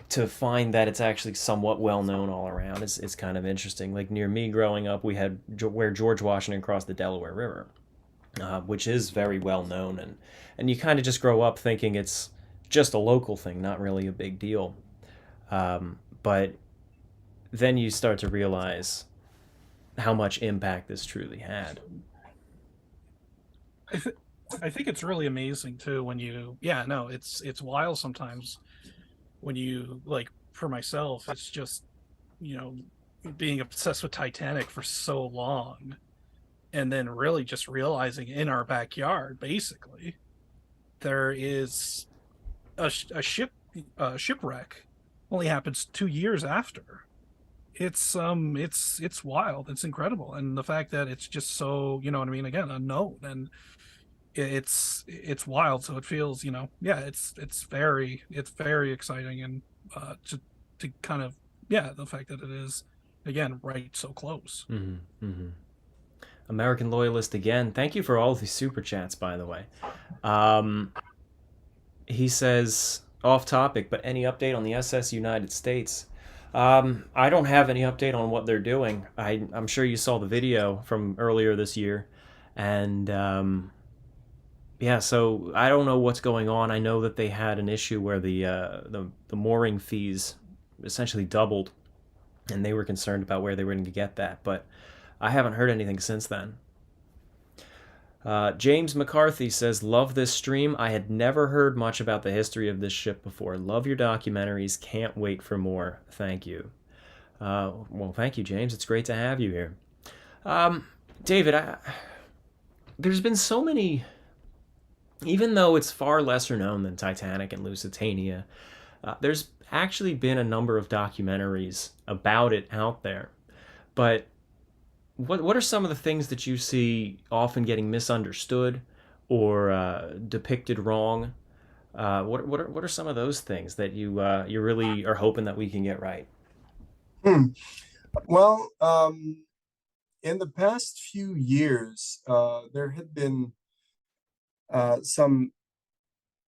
to find that it's actually somewhat well known all around is kind of interesting. Like near me growing up, we had where George Washington crossed the Delaware River, which is very well known, and you kind of just grow up thinking it's just a local thing, not really a big deal. But then you start to realize how much impact this truly had. I think it's really amazing too when it's wild sometimes when you, like, for myself, it's just, being obsessed with Titanic for so long, and then really just realizing in our backyard, basically, there is a shipwreck only happens 2 years after. It's wild. It's incredible. And the fact that it's just so, again, unknown, and it's wild. So it feels, it's very exciting, and to kind of, the fact that it is, again, right so close. American Loyalist again. Thank you for all the super chats, by the way. He says, off topic, but any update on the SS United States? I don't have any update on what they're doing. I'm sure you saw the video from earlier this year, and so I don't know what's going on. I know that they had an issue where the mooring fees essentially doubled, and they were concerned about where they were going to get that, but I haven't heard anything since then. James McCarthy says, "Love this stream. I had never heard much about the history of this ship before. Love your documentaries. Can't wait for more. Thank you." Well, thank you, James. It's great to have you here. Um, David, there's been so many, even though it's far lesser known than Titanic and Lusitania, there's actually been a number of documentaries about it out there. But what are some of the things that you see often getting misunderstood or depicted wrong? What are some of those things that you really are hoping that we can get right? Hmm. Well, in the past few years, there had been some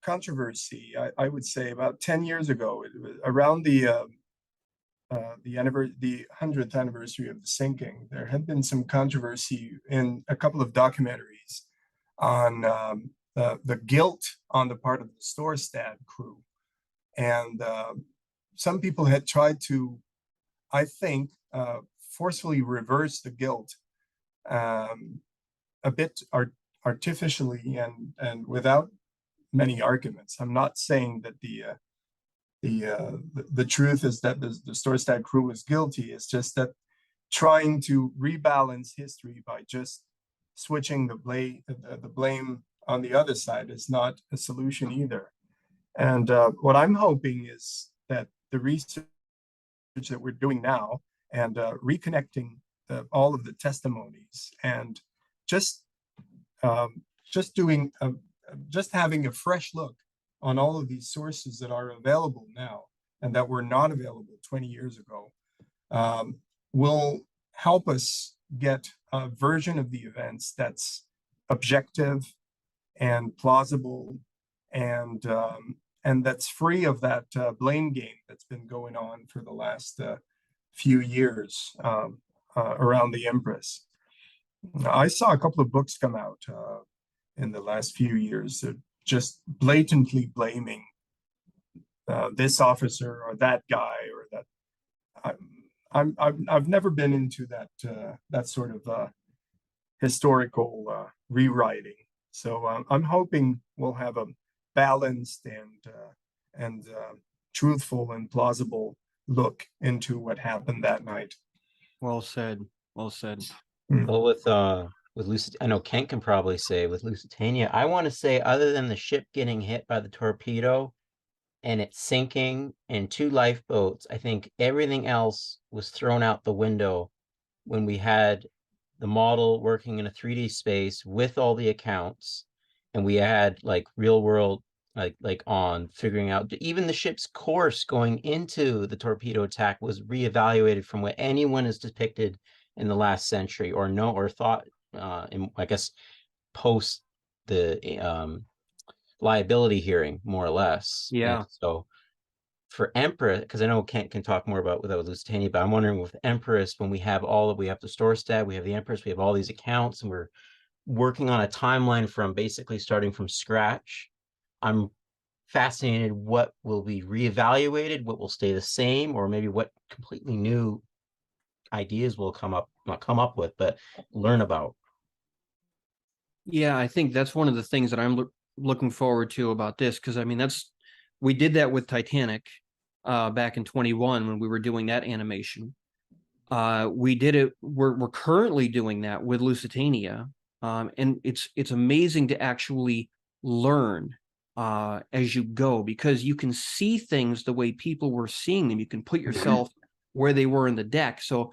controversy. I would say about 10 years ago, around the 100th anniversary of the sinking, there had been some controversy in a couple of documentaries on the guilt on the part of the Storstad crew. And some people had tried to, I think, forcefully reverse the guilt a bit artificially and without many arguments. I'm not saying that the truth is that the Storstad crew was guilty. It's just that trying to rebalance history by just switching the blame on the other side is not a solution either. And what I'm hoping is that the research that we're doing now and reconnecting all of the testimonies and just doing just having a fresh look on all of these sources that are available now and that were not available 20 years ago will help us get a version of the events that's objective and plausible and that's free of that blame game that's been going on for the last few years around the Empress. I saw a couple of books come out in the last few years that just blatantly blaming this officer or that guy or that. I've never been into that sort of historical rewriting. So I'm hoping we'll have a balanced and truthful and plausible look into what happened that night. Well said. Well said. Well, with Lusitania, I know Kent can probably say with Lusitania, I want to say other than the ship getting hit by the torpedo and it sinking and two lifeboats, I think everything else was thrown out the window when we had the model working in a 3D space with all the accounts, and we had like real world like on figuring out even the ship's course going into the torpedo attack was reevaluated from what anyone has depicted in the last century or thought in, I guess, post the liability hearing, more or less. Yeah. And so for Empress, because I know Kent can talk more about without Lusitania, but I'm wondering with Empress, when we have we have the Storstad, we have the Empress, we have all these accounts, and we're working on a timeline from basically starting from scratch. I'm fascinated what will be reevaluated, what will stay the same, or maybe what completely new ideas will not come up with, but learn about. Yeah, I think that's one of the things that I'm looking forward to about this, because I mean we did that with Titanic back in 21 when we were doing that animation. We did it. We're currently doing that with Lusitania, and it's amazing to actually learn as you go, because you can see things the way people were seeing them. You can put yourself where they were in the deck. So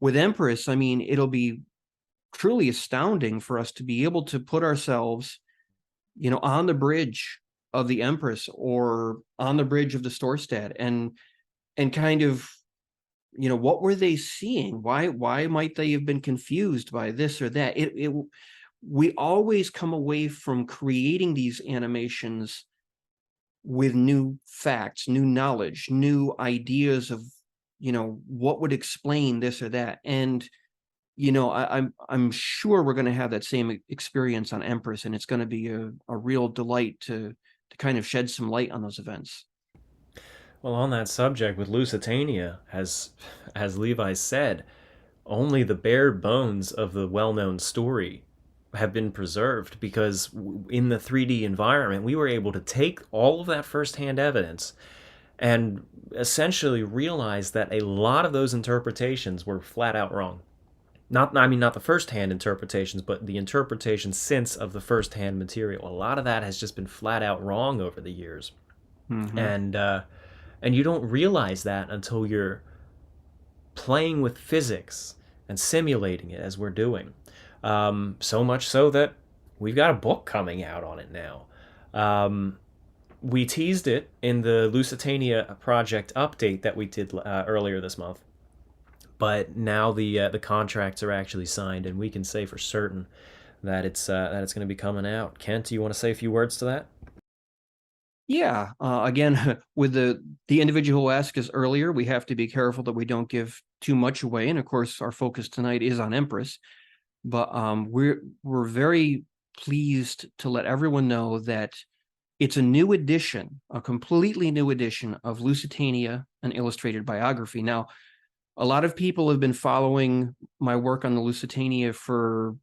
with Empress, I mean, it'll be truly astounding for us to be able to put ourselves, on the bridge of the Empress or on the bridge of the Storstad and kind of, what were they seeing? Why might they have been confused by this or that? We always come away from creating these animations with new facts, new knowledge, new ideas of, what would explain this or that. And I'm sure we're going to have that same experience on Empress, and it's going to be a real delight to kind of shed some light on those events. Well, on that subject with Lusitania, as Levi said, only the bare bones of the well-known story have been preserved because in the 3D environment, we were able to take all of that firsthand evidence and essentially realize that a lot of those interpretations were flat out wrong. Not, I mean, not the first-hand interpretations, but the interpretation since of the first-hand material. A lot of that has just been flat out wrong over the years, Mhm. And you don't realize that until you're playing with physics and simulating it as we're doing. So much so that we've got a book coming out on it now. We teased it in the Lusitania project update that we did earlier this month, but now the contracts are actually signed, and we can say for certain that it's going to be coming out. Kent, do you want to say a few words to that? Yeah. Again, with the individual who asked us earlier, we have to be careful that we don't give too much away. And of course, our focus tonight is on Empress. But we're very pleased to let everyone know that it's a new edition, a completely new edition of Lusitania, an illustrated biography. Now, a lot of people have been following my work on the Lusitania for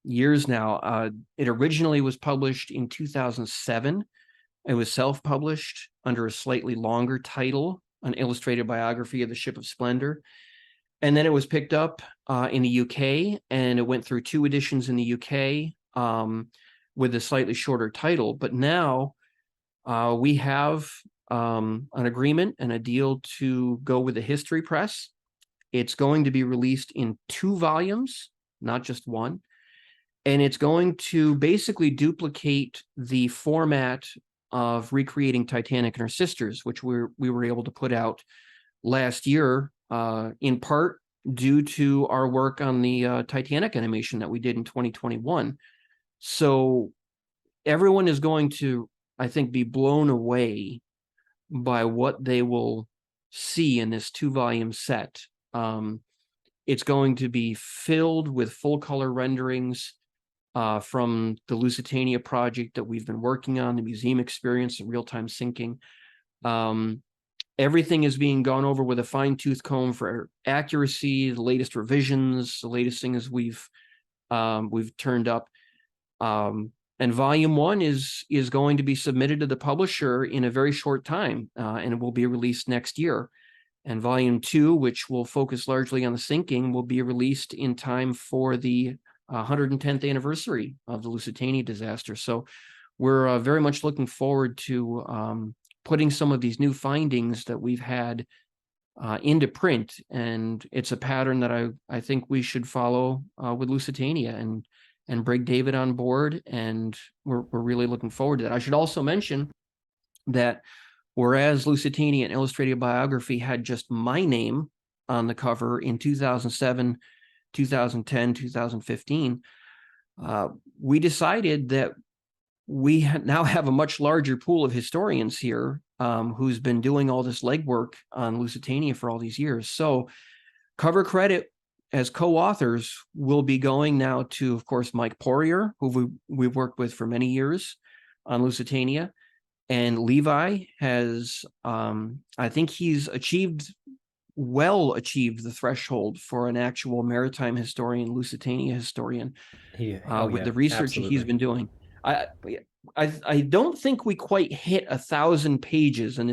years now. It originally was published in 2007. It was self-published under a slightly longer title, an illustrated biography of the Ship of Splendor. And then it was picked up in the UK, and it went through 2 editions in the UK with a slightly shorter title. But now we have an agreement and a deal to go with the History Press. It's going to be released in 2 volumes, not just 1. And it's going to basically duplicate the format of Recreating Titanic and Her Sisters, which we were able to put out last year, in part due to our work on the Titanic animation that we did in 2021. So everyone is going to, I think, be blown away by what they will see in this 2-volume set. It's going to be filled with full color renderings from the Lusitania project that we've been working on, the museum experience, the real-time syncing. Everything is being gone over with a fine-tooth comb for accuracy, the latest revisions, the latest things we've turned up. And volume 1 is going to be submitted to the publisher in a very short time, and it will be released next year. And volume 2, which will focus largely on the syncing, will be released in time for the 110th anniversary of the Lusitania disaster. So we're very much looking forward to putting some of these new findings that we've had into print. And it's a pattern that I think we should follow with Lusitania and bring David on board. And we're really looking forward to that. I should also mention that whereas Lusitania, an illustrated biography, had just my name on the cover in 2007, 2010, 2015, we decided that we now have a much larger pool of historians here who's been doing all this legwork on Lusitania for all these years. So cover credit as co-authors will be going now to, of course, Mike Poirier, who we've worked with for many years on Lusitania. And Levi has, I think he's achieved the threshold for an actual maritime historian, Lusitania historian, with the research that he's been doing. I don't think we quite hit 1,000 pages in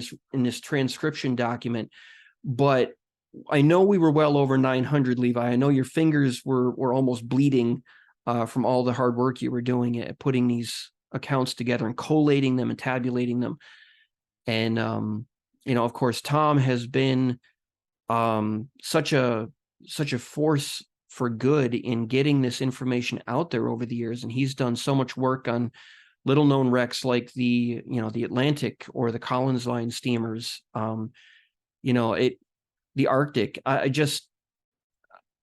this transcription document, but I know we were well over 900, Levi. I know your fingers were almost bleeding from all the hard work you were doing at putting these accounts together and collating them and tabulating them. And of course, Tom has been such a force for good in getting this information out there over the years, and he's done so much work on little known wrecks like the Atlantic or the Collins Line steamers, the Arctic.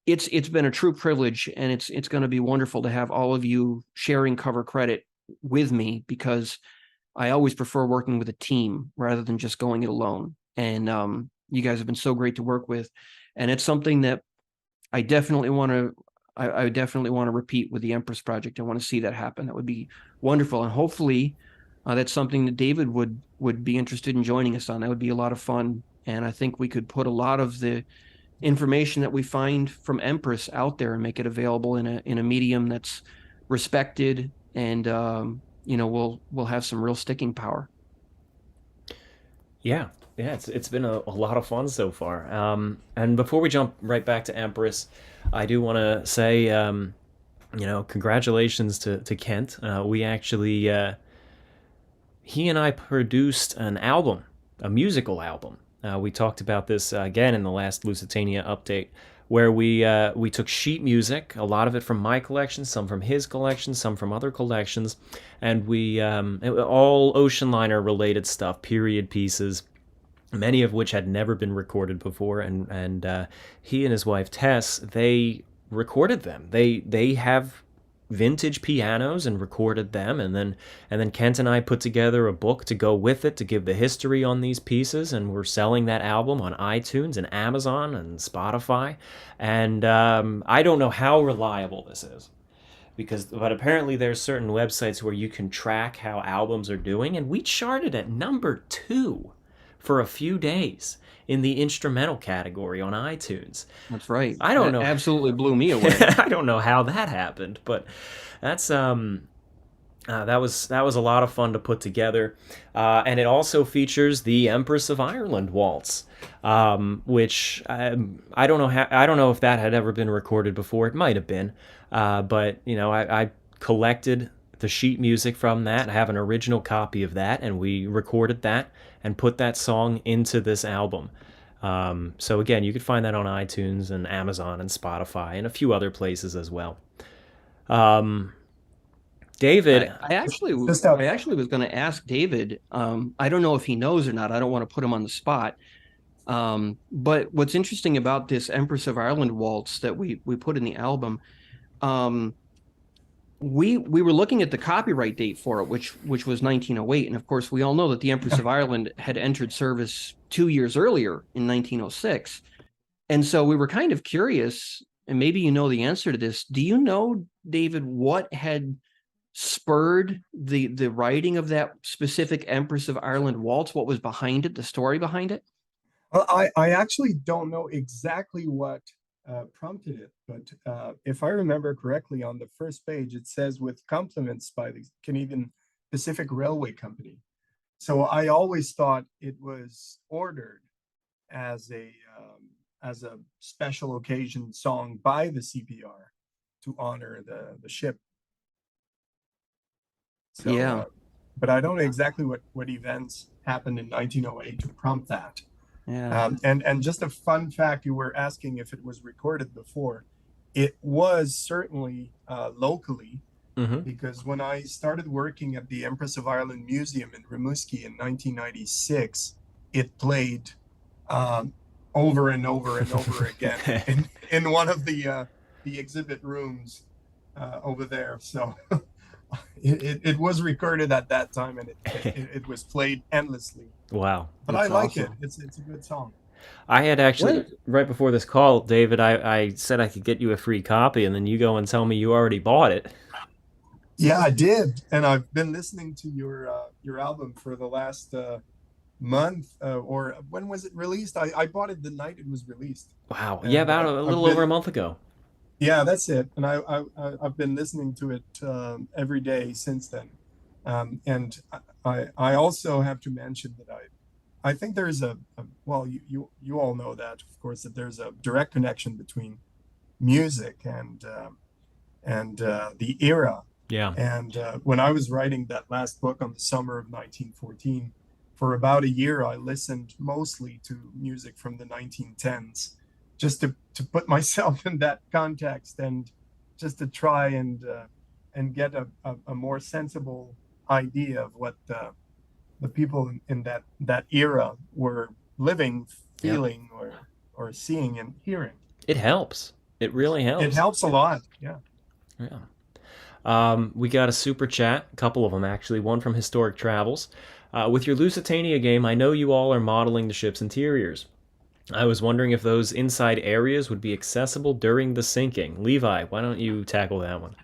It's been a true privilege, and it's going to be wonderful to have all of you sharing cover credit with me, because I always prefer working with a team rather than just going it alone. And you guys have been so great to work with, and it's something that I definitely want to repeat with the Empress project. I want to see that happen. That would be wonderful, and hopefully that's something that David would be interested in joining us on. That would be a lot of fun, and I think we could put a lot of the information that we find from Empress out there and make it available in a medium that's respected, and will have some real sticking power. Yeah, yeah, it's been a lot of fun so far. And before we jump right back to Empress, I do want to say, congratulations to Kent. We actually, he and I produced an album, a musical album. We talked about this again in the last Lusitania update, where we took sheet music, a lot of it from my collection, some from his collection, some from other collections, and all ocean liner related stuff, period pieces, many of which had never been recorded before, and he and his wife Tess, they recorded them. They have vintage pianos and recorded them, and then Kent and I put together a book to go with it to give the history on these pieces, and we're selling that album on iTunes and Amazon and Spotify. And I don't know how reliable this is, but apparently there's certain websites where you can track how albums are doing, and we charted at number 2 for a few days in the instrumental category on iTunes. That's right. I don't That know. absolutely blew me away. I don't know how that happened, but that's that was a lot of fun to put together, and it also features the Empress of Ireland waltz, which I don't know I don't know if that had ever been recorded before. It might have been, but I collected the sheet music from that. I have an original copy of that, and we recorded that and put that song into this album. So again, you could find that on iTunes and Amazon and Spotify and a few other places as well. David, I actually was going to ask David. I don't know if he knows or not. I don't want to put him on the spot. But what's interesting about this Empress of Ireland waltz that we put in the album, we were looking at the copyright date for it, which was 1908, and of course we all know that the Empress of Ireland had entered service 2 years earlier in 1906, and so we were kind of curious, and maybe you know the answer to this. Do you know, David, what had spurred the writing of that specific Empress of Ireland waltz? What was behind it, the story behind it? Well, I actually don't know exactly what prompted it, but if I remember correctly, on the first page it says with compliments by the Canadian Pacific Railway Company. So I always thought it was ordered as a special occasion song by the CPR to honor the ship. So, Yeah. But I don't know exactly what events happened in 1908 to prompt that. Yeah. And just a fun fact, you were asking if it was recorded before. It was certainly locally, because when I started working at the Empress of Ireland Museum in Rimouski in 1996, it played over and over and over again in one of the exhibit rooms over there. So it was recorded at that time, and it was played endlessly. Wow. But I like it. It's a good song. I had actually, right before this call, David, I said I could get you a free copy, and then you go and tell me you already bought it. Yeah, I did, and I've been listening to your album for the last month. Or when was it released? I bought it the night it was released. Wow. Yeah, about a little over a month ago. Yeah, that's it. And I've been listening to it every day since then. And I also have to mention that I think there's well, you all know that, of course, that there's a direct connection between music and the era. Yeah. And when I was writing that last book on the summer of 1914, for about a year, I listened mostly to music from the 1910s, just to put myself in that context, and just to try and get a more sensible idea of what the people in that era were living, feeling, or seeing and hearing. It helps. It really helps. It helps a lot. Yeah. Yeah. We got a super chat, a couple of them actually, one from Historic Travels. With your Lusitania game, I know you all are modeling the ship's interiors. I was wondering if those inside areas would be accessible during the sinking. Levi, why don't you tackle that one?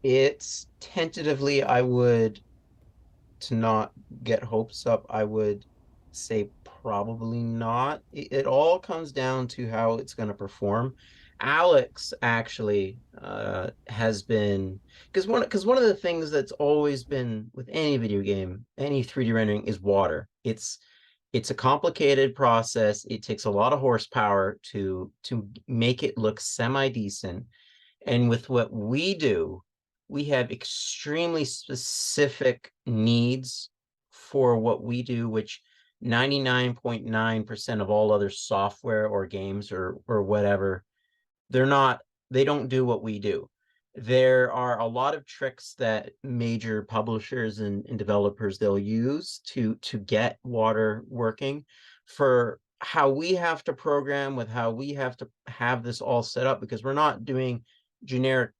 It's tentatively, to not get hopes up, I would say probably not. It all comes down to how it's going to perform. Alex actually has been, because one of the things that's always been with any video game, any 3D rendering, is water. It's a complicated process. It takes a lot of horsepower to make it look semi decent. And with what we do, we have extremely specific needs for what we do, which 99.9% of all other software or games or whatever, they don't do what we do. There are a lot of tricks that major publishers and developers they'll use to get water working. For how we have to program, with how we have to have this all set up, because we're not doing generic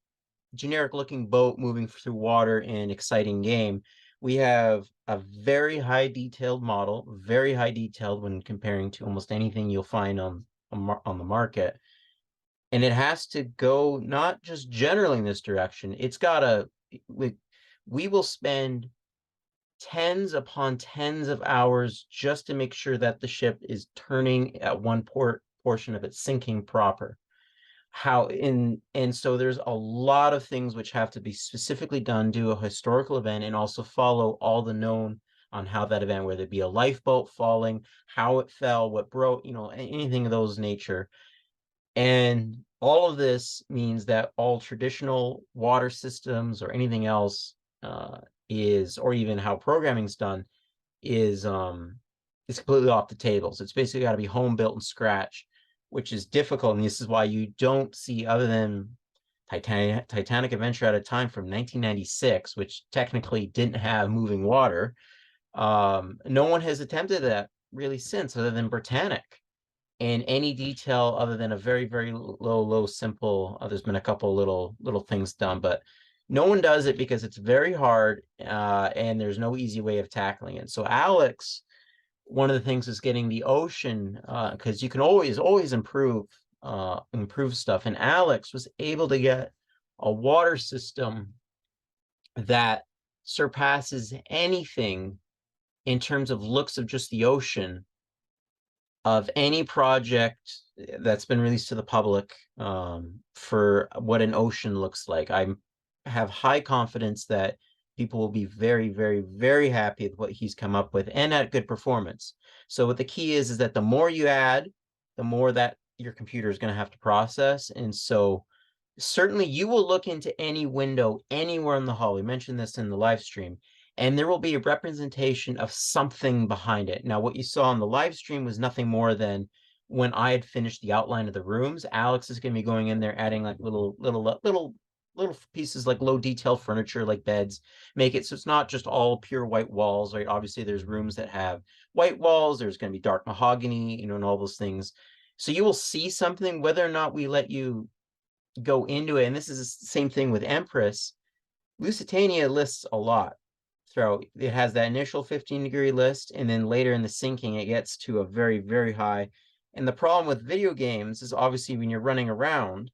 looking boat moving through water in exciting game. We have a very high detailed model, very high detailed when comparing to almost anything you'll find on the market. And it has to go not just generally in this direction. It's gotta, we will spend tens upon tens of hours just to make sure that the ship is turning at one portion of its sinking proper. And so there's a lot of things which have to be specifically done, do a historical event, and also follow all the known on how that event, whether it be a lifeboat falling, how it fell, what broke, anything of those nature. And all of this means that all traditional water systems or anything else or even how programming's done is completely off the table. So it's basically got to be home built and scratch, which is difficult. And this is why you don't see, other than Titanic Adventure at a Time from 1996, which technically didn't have moving water. No one has attempted that really since, other than Britannic. And any detail other than a very, very low, simple, there's been a couple little things done, but no one does it because it's very hard, and there's no easy way of tackling it. So Alex, one of the things is getting the ocean, because you can always improve stuff. And Alex was able to get a water system that surpasses anything in terms of looks of just the ocean of any project that's been released to the public, for what an ocean looks like. I have high confidence that people will be very, very, very happy with what he's come up with, and at good performance. So what the key is that the more you add, the more that your computer is going to have to process. And so certainly you will look into any window anywhere in the hall. We mentioned this in the live stream, and there will be a representation of something behind it. Now, what you saw on the live stream was nothing more than when I had finished the outline of the rooms. Alex is going to be going in there, adding like little pieces, like low detail furniture, like beds, make it so it's not just all pure white walls, right? Obviously, there's rooms that have white walls. There's going to be dark mahogany, and all those things. So you will see something, whether or not we let you go into it. And this is the same thing with Empress. Lusitania lists a lot throughout. It has that initial 15-degree list, and then later in the sinking, it gets to a very, very high. And the problem with video games is obviously when you're running around,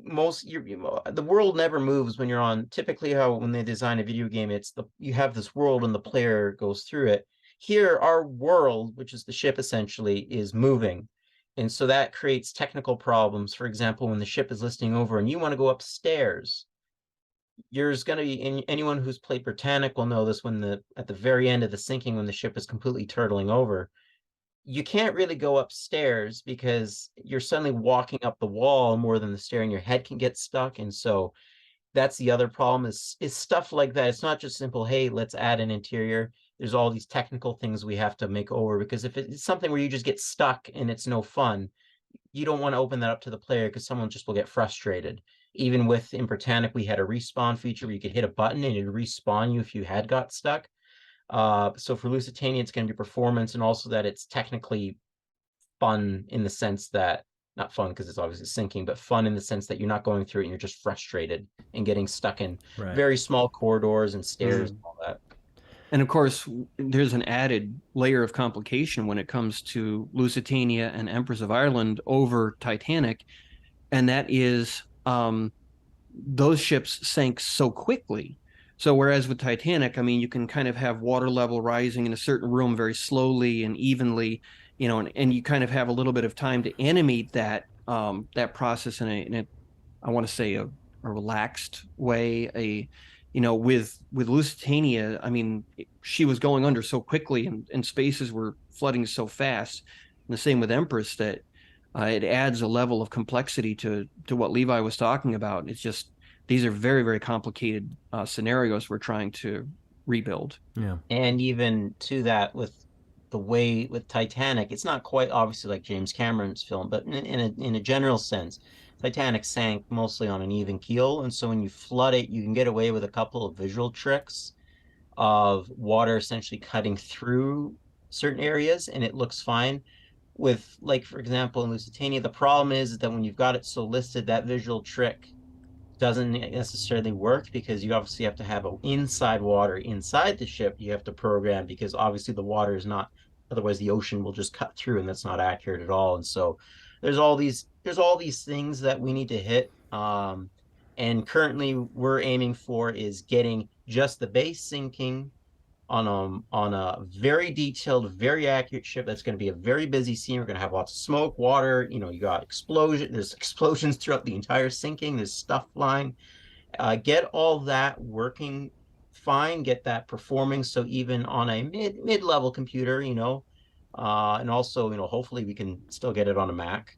the world never moves when you're on. Typically, when they design a video game, you have this world and the player goes through it. Here, our world, which is the ship essentially, is moving. And so that creates technical problems. For example, when the ship is listing over and you want to go upstairs, there's going to be, anyone who's played Britannic will know this, at the very end of the sinking, when the ship is completely turtling over, you can't really go upstairs because you're suddenly walking up the wall more than the stair, and your head can get stuck. And so that's the other problem, is stuff like that. It's not just simple, hey, let's add an interior. There's all these technical things we have to make over, because if it's something where you just get stuck and it's no fun, you don't want to open that up to the player, because someone just will get frustrated. Even in Britannic, we had a respawn feature where you could hit a button and it'd respawn you if you had got stuck. So for Lusitania, it's going to be performance, and also that it's technically fun, in the sense that, not fun because it's obviously sinking, but fun in the sense that you're not going through it and you're just frustrated and getting stuck in very small corridors and stairs and all that. And of course, there's an added layer of complication when it comes to Lusitania and Empress of Ireland over Titanic, and that is those ships sank so quickly. So whereas with Titanic, I mean, you can kind of have water level rising in a certain room very slowly and evenly, and you kind of have a little bit of time to animate that that process in a I want to say a relaxed way. With Lusitania, I mean, she was going under so quickly, and spaces were flooding so fast. And the same with Empress, that it adds a level of complexity to what Levi was talking about. It's just these are very, very complicated scenarios we're trying to rebuild. Yeah. And even to that, with Titanic, it's not quite obviously like James Cameron's film, but in a general sense, Titanic sank mostly on an even keel, and so when you flood it, you can get away with a couple of visual tricks of water essentially cutting through certain areas, and it looks fine. With, like, for example, in Lusitania, the problem is that when you've got it so listed, that visual trick doesn't necessarily work, because you obviously have to have inside water inside the ship you have to program, because obviously the water is not, otherwise the ocean will just cut through, and that's not accurate at all. And so there's all these things that we need to hit, and currently we're aiming for is getting just the base sinking on a very detailed, very accurate ship. That's going to be a very busy scene. We're going to have lots of smoke, water. You got there's explosions throughout the entire sinking. There's stuff flying. Get all that working fine. Get that performing. So even on a mid level computer, and also, hopefully we can still get it on a Mac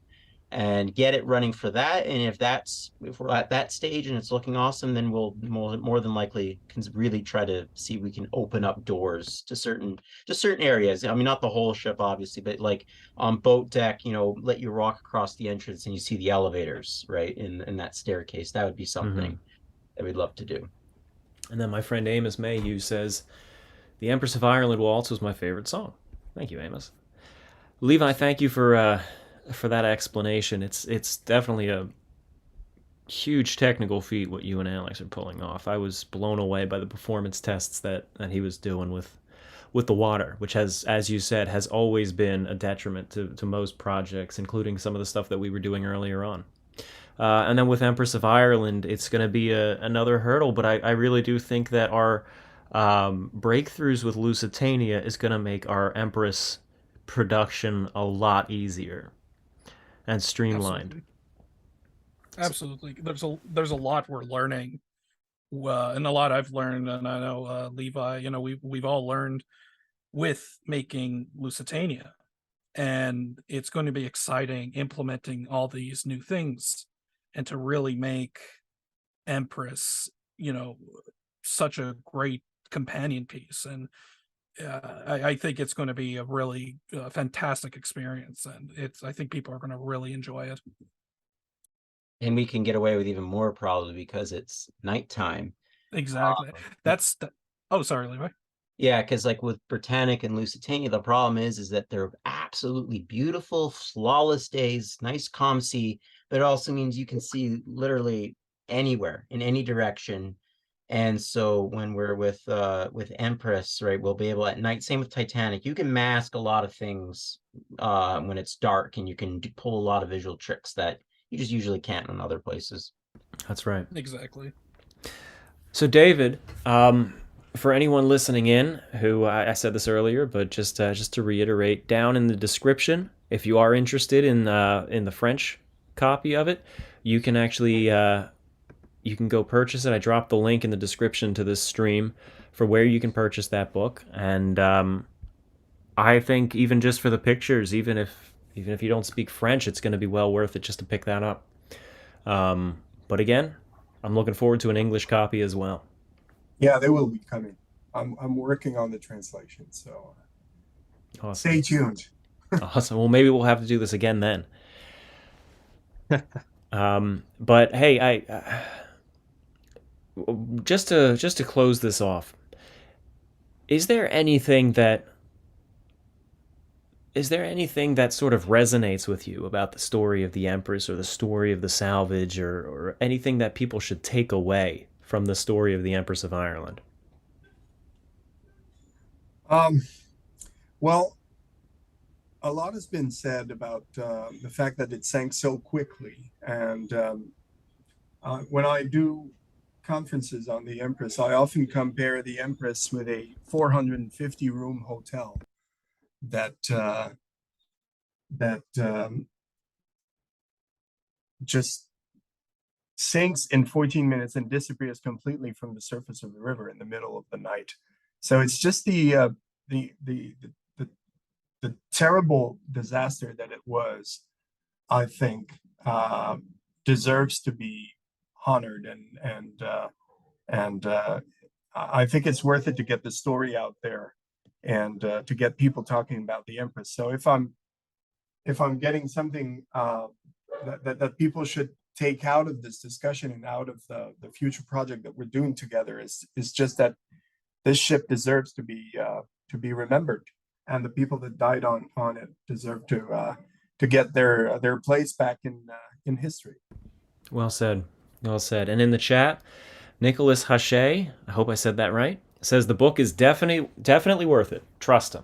and get it running for that. And if we're at that stage and it's looking awesome, then we'll more than likely can really try to see if we can open up doors to certain areas. I mean, not the whole ship, obviously, but like on boat deck, let you walk across the entrance and you see the elevators, right? In that staircase. That would be something that we'd love to do. And then my friend Amos Mayhew says, "The Empress of Ireland Waltz was my favorite song." Thank you, Amos. Levi, thank you for that explanation. It's definitely a huge technical feat what you and Alex are pulling off. I was blown away by the performance tests that he was doing with the water, which has, as you said, has always been a detriment to most projects, including some of the stuff that we were doing earlier on. And then with Empress of Ireland, it's going to be another hurdle, but I really do think that our breakthroughs with Lusitania is going to make our Empress production a lot easier and streamlined. Absolutely. There's a lot we're learning, and a lot I've learned, and I know Levi. We've all learned with making Lusitania, and it's going to be exciting implementing all these new things, and to really make Empress, such a great companion piece. And I think it's going to be a really fantastic experience, and I think people are going to really enjoy it. And we can get away with even more probably because it's nighttime. Exactly. Oh, sorry, Levi. Yeah, because like with Britannic and Lusitania, the problem is that they're absolutely beautiful, flawless days, nice calm sea, but it also means you can see literally anywhere in any direction. And so when we're with Empress, right, we'll be able at night. Same with Titanic. You can mask a lot of things when it's dark, and you can pull a lot of visual tricks that you just usually can't in other places. That's right. Exactly. So David, for anyone listening in who I said this earlier, but just to reiterate, down in the description, if you are interested in the French copy of it, you can actually you can go purchase it. I dropped the link in the description to this stream for where you can purchase that book. And I think even just for the pictures, even if you don't speak French, it's going to be well worth it just to pick that up. But again, I'm looking forward to an English copy as well. Yeah, they will be coming. I'm working on the translation, so Awesome. stay tuned. Awesome. Well, maybe we'll have to do this again then. But hey, I just to close this off, is there anything that sort of resonates with you about the story of the Empress or the story of the salvage, or anything that people should take away from the story of the Empress of Ireland? Well, a lot has been said about the fact that it sank so quickly, and when I do conferences on the Empress, I often compare the Empress with a 450 room hotel that just sinks in 14 minutes and disappears completely from the surface of the river in the middle of the night. So it's just the terrible disaster that it was, I think, deserves to be honored, and I think it's worth it to get the story out there and to get people talking about the Empress. So if I'm getting something that people should take out of this discussion and out of the future project that we're doing together is just that this ship deserves to be remembered, and the people that died on it deserve to get their place back in history. Well said. Well said. And in the chat, Nicholas Hache, I hope I said that right, says the book is definitely worth it. Trust him.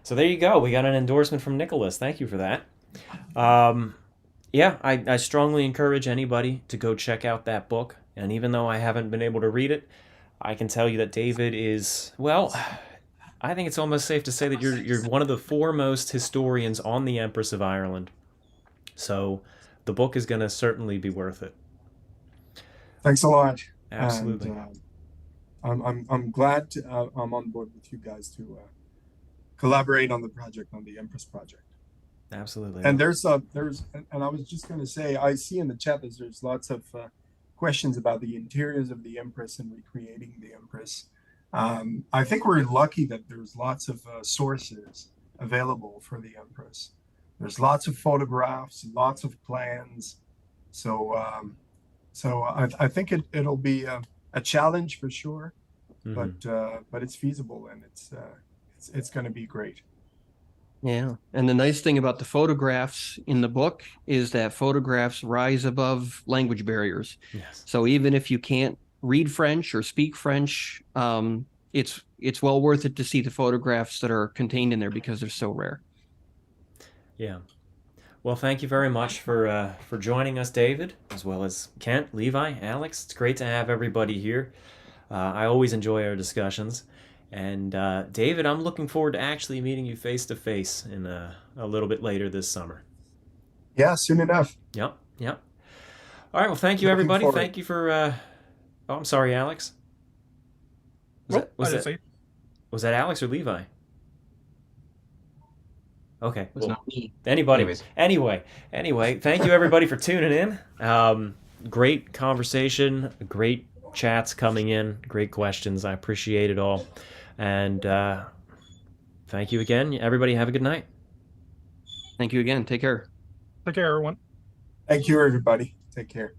So there you go. We got an endorsement from Nicholas. Thank you for that. Yeah, I strongly encourage anybody to go check out that book. And even though I haven't been able to read it, I can tell you that David is, well, I think it's almost safe to say that you're one of the foremost historians on the Empress of Ireland. So the book is going to certainly be worth it. Thanks a lot. Absolutely. And, I'm glad I'm on board with you guys to collaborate on the project, on the Empress project. Absolutely. And and I was just going to say, I see in the chat that there's lots of questions about the interiors of the Empress and recreating the Empress. I think we're lucky that there's lots of sources available for the Empress. There's lots of photographs, lots of plans. So I think it'll be a challenge for sure, but it's feasible, and it's going to be great. Yeah. And the nice thing about the photographs in the book is that photographs rise above language barriers. Yes. So even if you can't read French or speak French, it's well worth it to see the photographs that are contained in there because they're so rare. Yeah. Well, thank you very much for joining us, David, as well as Kent, Levi, Alex. It's great to have everybody here. I always enjoy our discussions. And David, I'm looking forward to actually meeting you face to face in a little bit later this summer. Yeah, soon enough. Yep. All right. Well, thank you, Looking everybody. forward. Thank you for. Oh, I'm sorry, Alex. Was that Alex or Levi? Okay. It was Well, not me. anybody. Anyways. Anyway, thank you everybody for tuning in. Great conversation, great chats coming in, great questions. I appreciate it all. And thank you again. Everybody have a good night. Thank you again. Take care. Take care, everyone. Thank you, everybody. Take care.